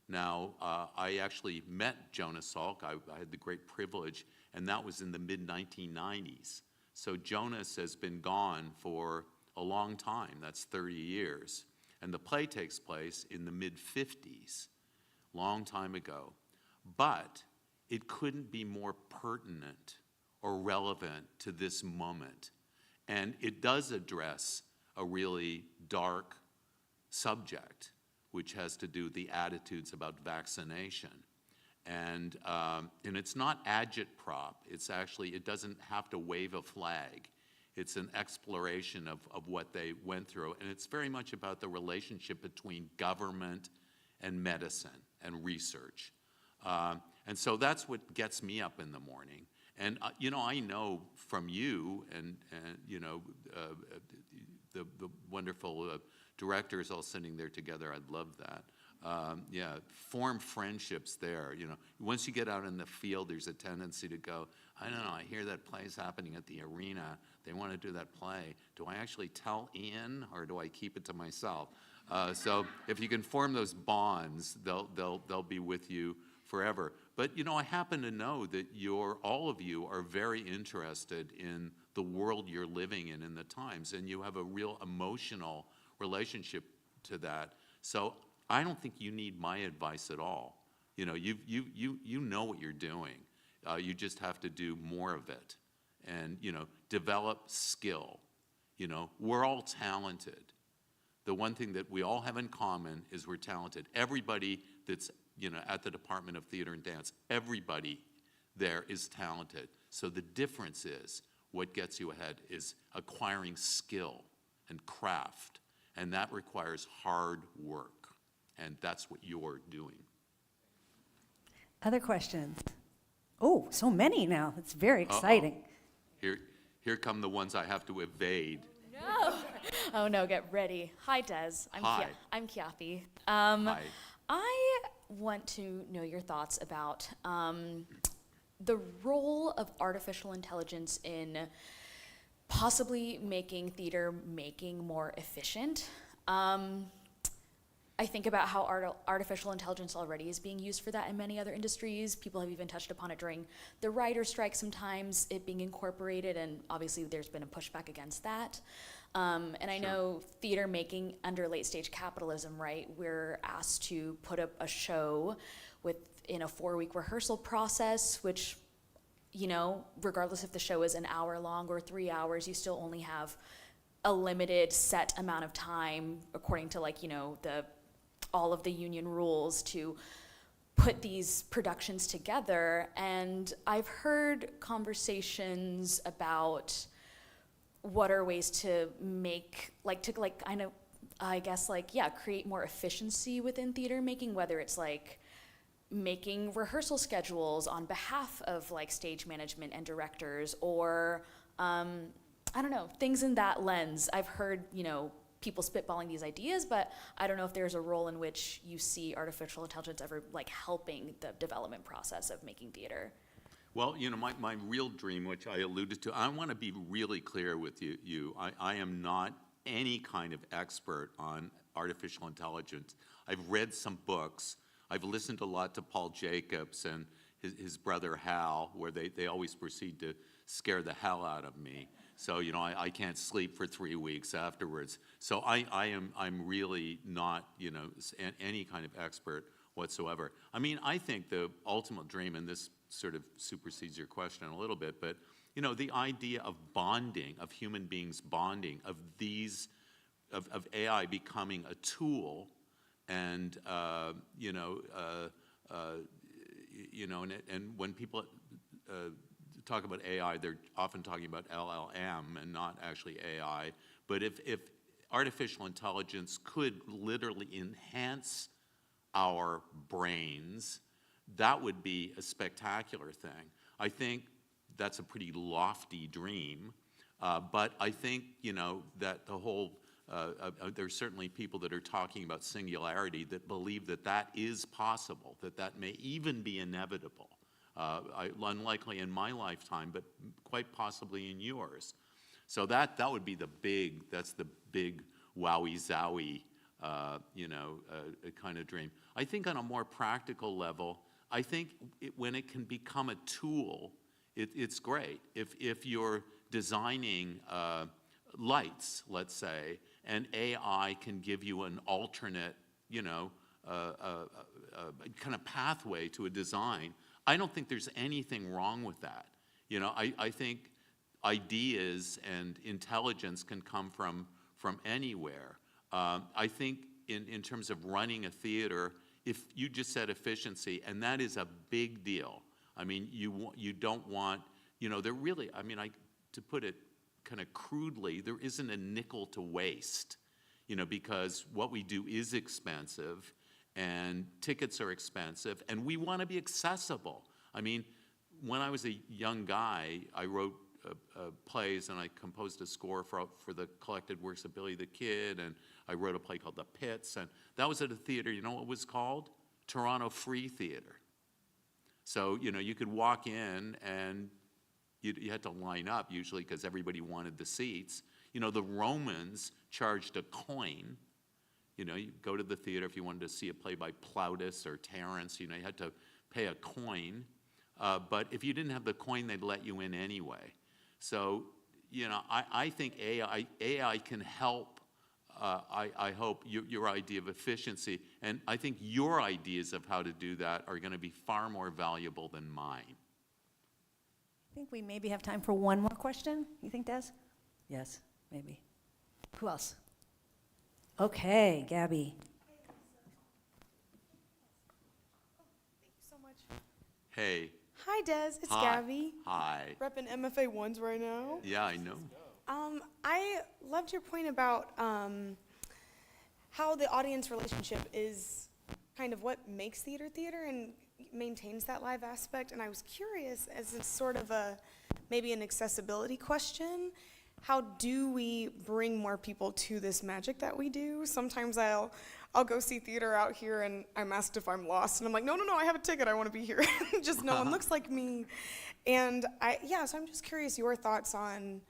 Now, I actually met Joan of Salk. I had the great privilege, and that was in the mid-1990s. So Jonas has been gone for a long time. That's 30 years. And the play takes place in the mid-50s, long time ago. But it couldn't be more pertinent or relevant to this moment. And it does address a really dark subject, which has to do with the attitudes about vaccination. And it's not agitprop. It's actually, it doesn't have to wave a flag. It's an exploration of what they went through. And it's very much about the relationship between government and medicine and research. And so that's what gets me up in the morning. And, I know from you and the wonderful directors all sitting there together, I'd love that. Form friendships there. Once you get out in the field, there's a tendency to go, I don't know, I hear that play's happening at the arena. They want to do that play. Do I actually tell Ian, or do I keep it to myself? So if you can form those bonds, they'll be with you forever. But I happen to know that all of you are very interested in the world you're living in the times, and you have a real emotional relationship to that. So I don't think you need my advice at all. You know what you're doing. You just have to do more of it, and develop skill. We're all talented. The one thing that we all have in common is we're talented. Everybody that's at the Department of Theater and Dance, everybody there is talented. So the difference is what gets you ahead is acquiring skill and craft, and that requires hard work, and that's what you're doing. Other questions? Oh, so many now. It's very exciting. Here come the ones I have to evade. No. Oh no, get ready. Hi, Des. Hi. I'm Kiapi. Hi. I want to know your thoughts about the role of artificial intelligence in possibly making theater making more efficient. I think about how artificial intelligence already is being used for that in many other industries. People have even touched upon it during the writer's strike sometimes, it being incorporated, and obviously there's been a pushback against that. And I know theater making under late stage capitalism, right? We're asked to put up a show in a 4-week rehearsal process, which, you know, regardless if the show is an hour long or 3 hours, you still only have a limited set amount of time according to, like, you know, all of the union rules to put these productions together. And I've heard conversations about what are ways to make, create more efficiency within theater making, whether it's like making rehearsal schedules on behalf of like stage management and directors, or I don't know, things in that lens. I've heard, you know, people spitballing these ideas, but I don't know if there's a role in which you see artificial intelligence ever like helping the development process of making theater. Well, you know, my real dream, which I alluded to, I want to be really clear with you. I am not any kind of expert on artificial intelligence. I've read some books. I've listened a lot to Paul Jacobs and his brother Hal, where they always proceed to scare the hell out of me. So, you know, I can't sleep for 3 weeks afterwards. So I'm really not, you know, any kind of expert whatsoever. I mean, I think the ultimate dream, and this sort of supersedes your question a little bit, but, you know, the idea of bonding, of human beings bonding, of AI becoming a tool, and, and when people talk about AI, they're often talking about LLM and not actually AI. But if artificial intelligence could literally enhance our brains, that would be a spectacular thing. I think that's a pretty lofty dream, but I think, you know, that the whole, there's certainly people that are talking about singularity that believe that that is possible, that may even be inevitable. Unlikely in my lifetime, but quite possibly in yours. So that would be the big wowie zowie, kind of dream. I think on a more practical level, I think when it can become a tool, it's great. If you're designing lights, let's say, and AI can give you an alternate, kind of pathway to a design, I don't think there's anything wrong with that. You know, I think ideas and intelligence can come from anywhere. I think in terms of running a theater, if you just said efficiency, and that is a big deal. I mean, you don't want, you know, there really, I mean, to put it kind of crudely, there isn't a nickel to waste, you know, because what we do is expensive, and tickets are expensive, and we want to be accessible. I mean, when I was a young guy, I wrote plays, and I composed a score for the collected works of Billy the Kid, and I wrote a play called The Pits, and that was at a theater, you know what it was called? Toronto Free Theater. So, you know, you could walk in, and you had to line up usually because everybody wanted the seats. You know, the Romans charged a coin. You know, you go to the theater if you wanted to see a play by Plautus or Terence, you know, you had to pay a coin. But if you didn't have the coin, they'd let you in anyway. So, you know, I think AI can help, I hope, your idea of efficiency. And I think your ideas of how to do that are going to be far more valuable than mine. I think we maybe have time for one more question. You think, Des? Yes, maybe. Who else? Okay, Gabby. Thank you so much. Hey. Hi, Hi, Des. It's Hi. Gabby. Hi. Repping MFA ones right now. Yeah, I know. I loved your point about how the audience relationship is kind of what makes theater theater and maintains that live aspect. And I was curious, as a sort of maybe an accessibility question, how do we bring more people to this magic that we do? Sometimes I'll go see theater out here and I'm asked if I'm lost and I'm like, no, I have a ticket, I want to be here. Just no one looks like me. And so I'm just curious your thoughts on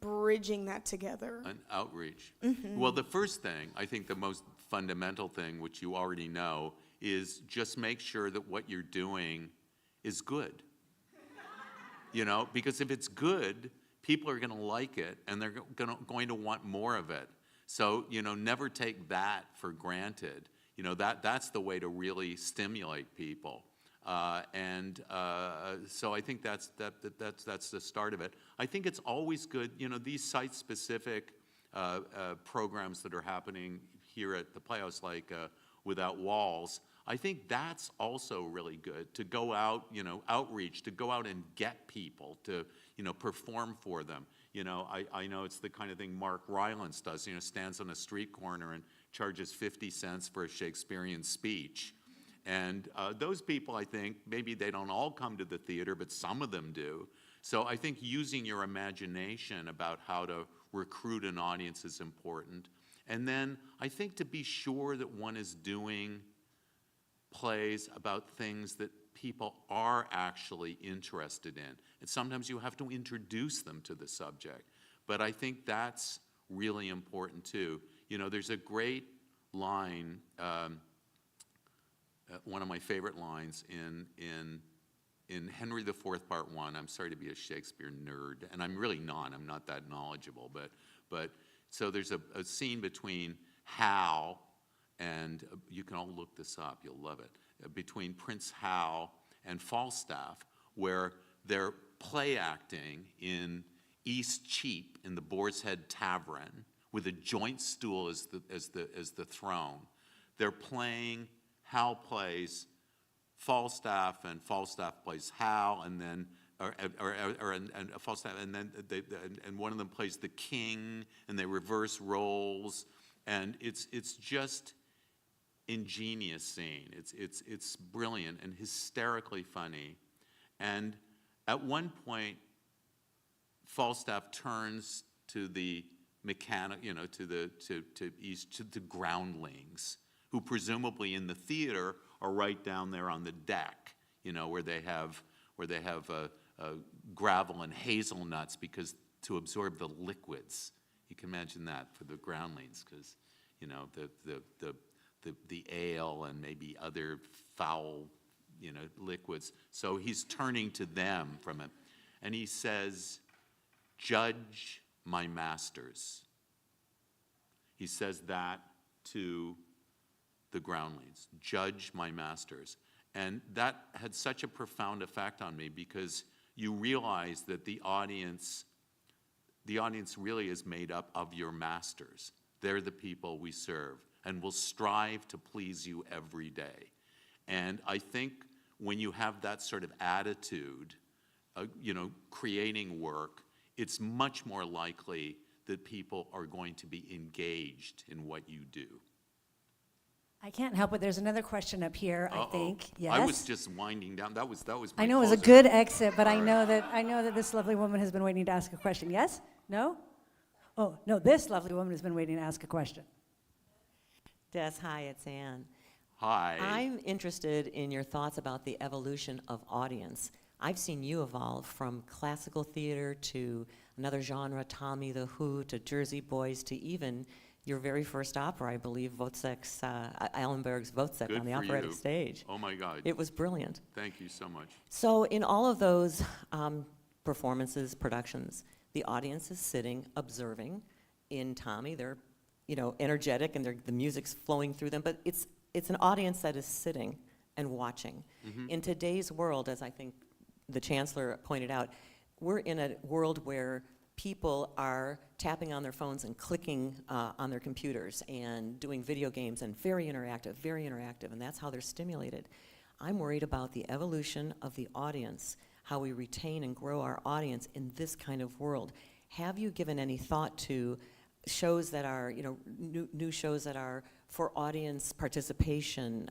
bridging that together. An outreach. Well, the first thing, I think the most fundamental thing, which you already know, is just make sure that what you're doing is good. You know, because if it's good, people are going to like it and they're going to want more of it. So, you know, never take that for granted. You know, that's the way to really stimulate people. So I think that's the start of it. I think it's always good, you know, these site-specific programs that are happening here at the Playhouse, like Without Walls, I think that's also really good, to go out, you know, outreach, to go out and get people to, you know, perform for them. You know, I know it's the kind of thing Mark Rylance does, you know, stands on a street corner and charges 50 cents for a Shakespearean speech. And those people, I think, maybe they don't all come to the theater, but some of them do. So I think using your imagination about how to recruit an audience is important. And then I think to be sure that one is doing plays about things that people are actually interested in. And sometimes you have to introduce them to the subject. But I think that's really important too. You know, there's a great line, one of my favorite lines in Henry IV, Part 1. I'm sorry to be a Shakespeare nerd, and I'm really not. I'm not that knowledgeable. But so there's a scene between Hal and, you can all look this up, you'll love it, between Prince Hal and Falstaff, where they're play acting in East Cheap in the Boar's Head Tavern with a joint stool as the throne. They're playing, Hal plays Falstaff, and Falstaff plays Hal, and then and Falstaff, and then and one of them plays the king, and they reverse roles, and it's just ingenious scene. It's brilliant and hysterically funny, and at one point, Falstaff turns to the McAnuff, you know, to the groundlings, who presumably in the theater are right down there on the deck, you know, where they have gravel and hazelnuts because to absorb the liquids. You can imagine that for the groundlings, because you know the ale and maybe other foul, you know, liquids. So he's turning to them from it, and he says, "Judge my masters." He says that to the groundlings, "Judge my masters." And that had such a profound effect on me, because you realize that the audience really is made up of your masters. They're the people we serve and will strive to please you every day. And I think when you have that sort of attitude, you know, creating work, it's much more likely that people are going to be engaged in what you do. I can't help it. There's another question up here, I think. Yes. I was just winding down. That was my I know it was a closer. good exit, but I know that this lovely woman has been waiting to ask a question. Yes? No? Oh, no, this lovely woman has been waiting to ask a question. Des, hi, it's Ann. Hi. I'm interested in your thoughts about the evolution of audience. I've seen you evolve from classical theater to another genre, Tommy the Who, to Jersey Boys, to even your very first opera, I believe, Wozzeck's, Allenberg's Wozzeck Good on the for operatic you. stage. Oh my God. It was brilliant. Thank you so much. So in all of those performances, productions, the audience is sitting, observing. In Tommy, they're, you know, energetic and the music's flowing through them, but it's an audience that is sitting and watching. Mm-hmm. In today's world, as I think the Chancellor pointed out, we're in a world where people are tapping on their phones and clicking on their computers and doing video games, and very interactive, and that's how they're stimulated. I'm worried about the evolution of the audience, how we retain and grow our audience in this kind of world. Have you given any thought to shows that are, new shows that are for audience participation,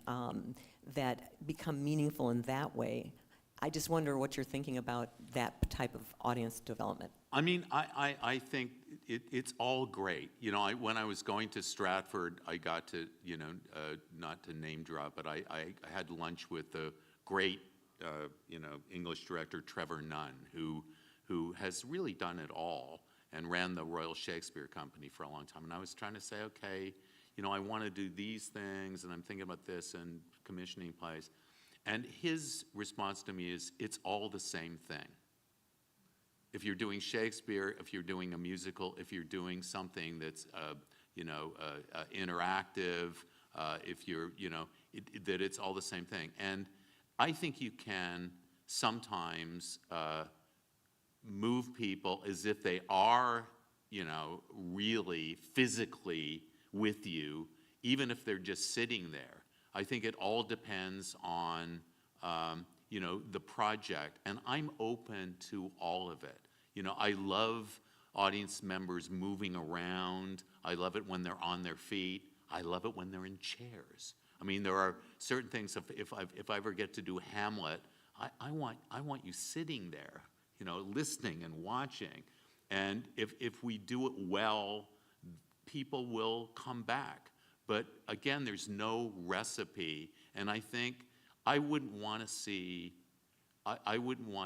that become meaningful in that way? I just wonder what you're thinking about that type of audience development. I mean, I think it's all great. When I was going to Stratford, I got to, not to name drop, but I had lunch with the great, English director Trevor Nunn, who has really done it all and ran the Royal Shakespeare Company for a long time. And I was trying to say, okay, I want to do these things, and I'm thinking about this and commissioning plays. And his response to me is, it's all the same thing. If you're doing Shakespeare, if you're doing a musical, if you're doing something that's, interactive, if you're, that it's all the same thing. And I think you can sometimes move people as if they are, really physically with you, even if they're just sitting there. I think it all depends on, the project, and I'm open to all of it. I love audience members moving around. I love it when they're on their feet. I love it when they're in chairs. I mean, there are certain things, if I ever get to do Hamlet, I want you sitting there, listening and watching. And if we do it well, people will come back. But again, there's no recipe, and I think I wouldn't want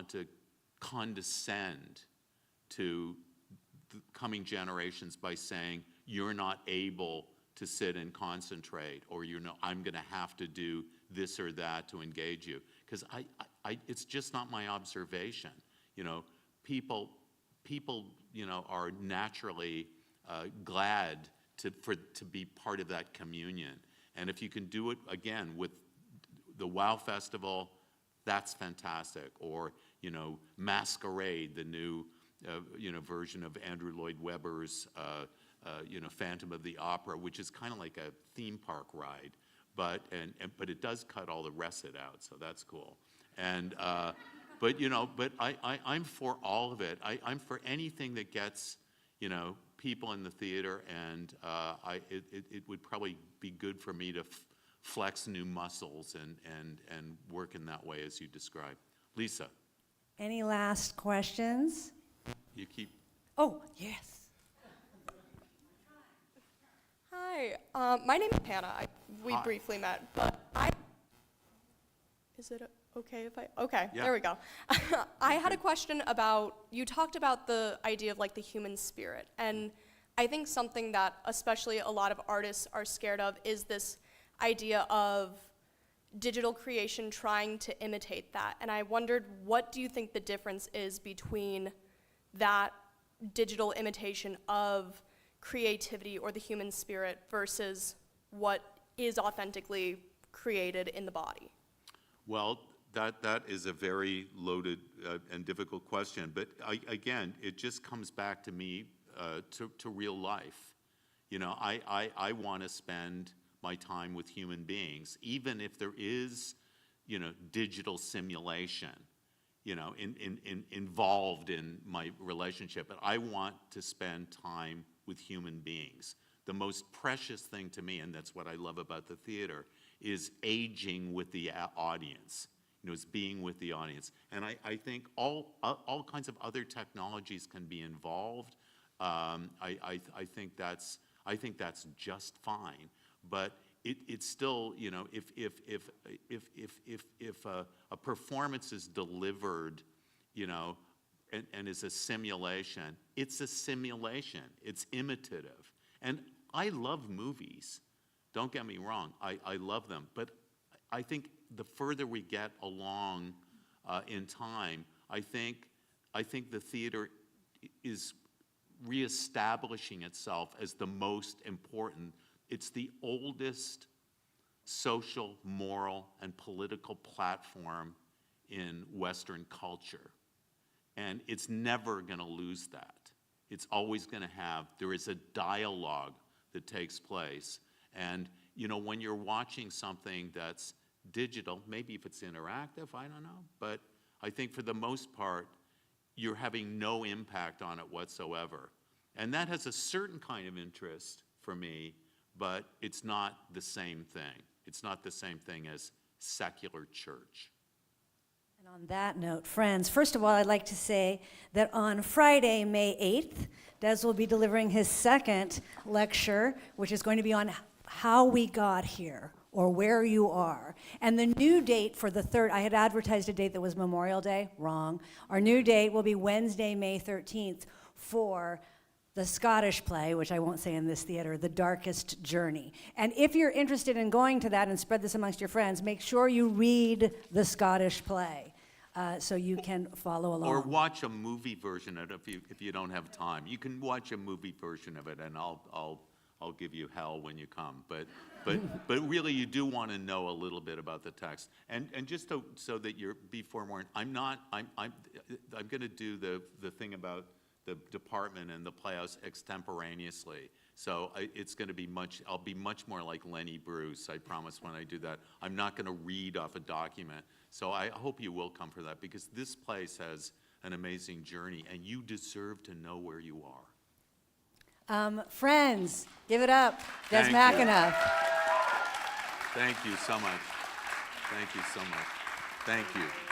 to condescend to the coming generations by saying, you're not able to sit and concentrate, or I'm gonna have to do this or that to engage you. Because it's just not my observation. People are naturally glad to be part of that communion. And if you can do it, again, with the WOW Festival, that's fantastic. Or, Masquerade, the new, version of Andrew Lloyd Webber's, Phantom of the Opera, which is kind of like a theme park ride. But it does cut all the recit out, so that's cool. And, but I'm for all of it. I'm for anything that gets, people in the theater, and it would probably be good for me to flex new muscles and work in that way as you described. Lisa. Any last questions? You keep. Oh, yes. Hi, my name is Hannah. We Hi. briefly met, but is it okay if okay, Yeah. there we go. I had a question about, you talked about the idea of like the human spirit, and I think something that especially a lot of artists are scared of is this idea of digital creation trying to imitate that. And I wondered, what do you think the difference is between that digital imitation of creativity or the human spirit versus what is authentically created in the body? Well, that is a very loaded and difficult question. But again, it just comes back to me to real life. I want to spend my time with human beings, even if there is, digital simulation, involved in my relationship. But I want to spend time with human beings. The most precious thing to me, and that's what I love about the theater, is aging with the audience. Is being with the audience. And I think all kinds of other technologies can be involved. I think that's just fine. But it's still, if a performance is delivered, and is a simulation, it's a simulation. It's imitative. And I love movies. Don't get me wrong. I love them. But I think the further we get along in time, I think the theater is reestablishing itself as the most important. It's the oldest social, moral, and political platform in Western culture. And it's never going to lose that. It's always going to there is a dialogue that takes place. And, when you're watching something that's digital. Maybe if it's interactive, I don't know. But I think for the most part, you're having no impact on it whatsoever. And that has a certain kind of interest for me, but it's not the same thing. It's not the same thing as secular church. And on that note, friends, first of all, I'd like to say that on Friday, May 8th, Des will be delivering his second lecture, which is going to be on how we got here, or where you are. And the new date for the third, I had advertised a date that was Memorial Day, wrong. Our new date will be Wednesday, May 13th, for the Scottish play, which I won't say in this theater, The Darkest Journey. And if you're interested in going to that and spread this amongst your friends, make sure you read the Scottish play so you can follow along. Or watch a movie version of it if you don't have time. You can watch a movie version of it, and I'll give you hell when you come. But really, you do want to know a little bit about the text. And just so that you're be forewarned, I'm going to do the thing about the department and the playhouse extemporaneously. So it's going to be I'll be much more like Lenny Bruce, I promise, when I do that. I'm not going to read off a document. So I hope you will come for that, because this place has an amazing journey, and you deserve to know where you are. Friends, give it up. Des Thank you. McAnuff. Thank you so much. Thank you so much. Thank you.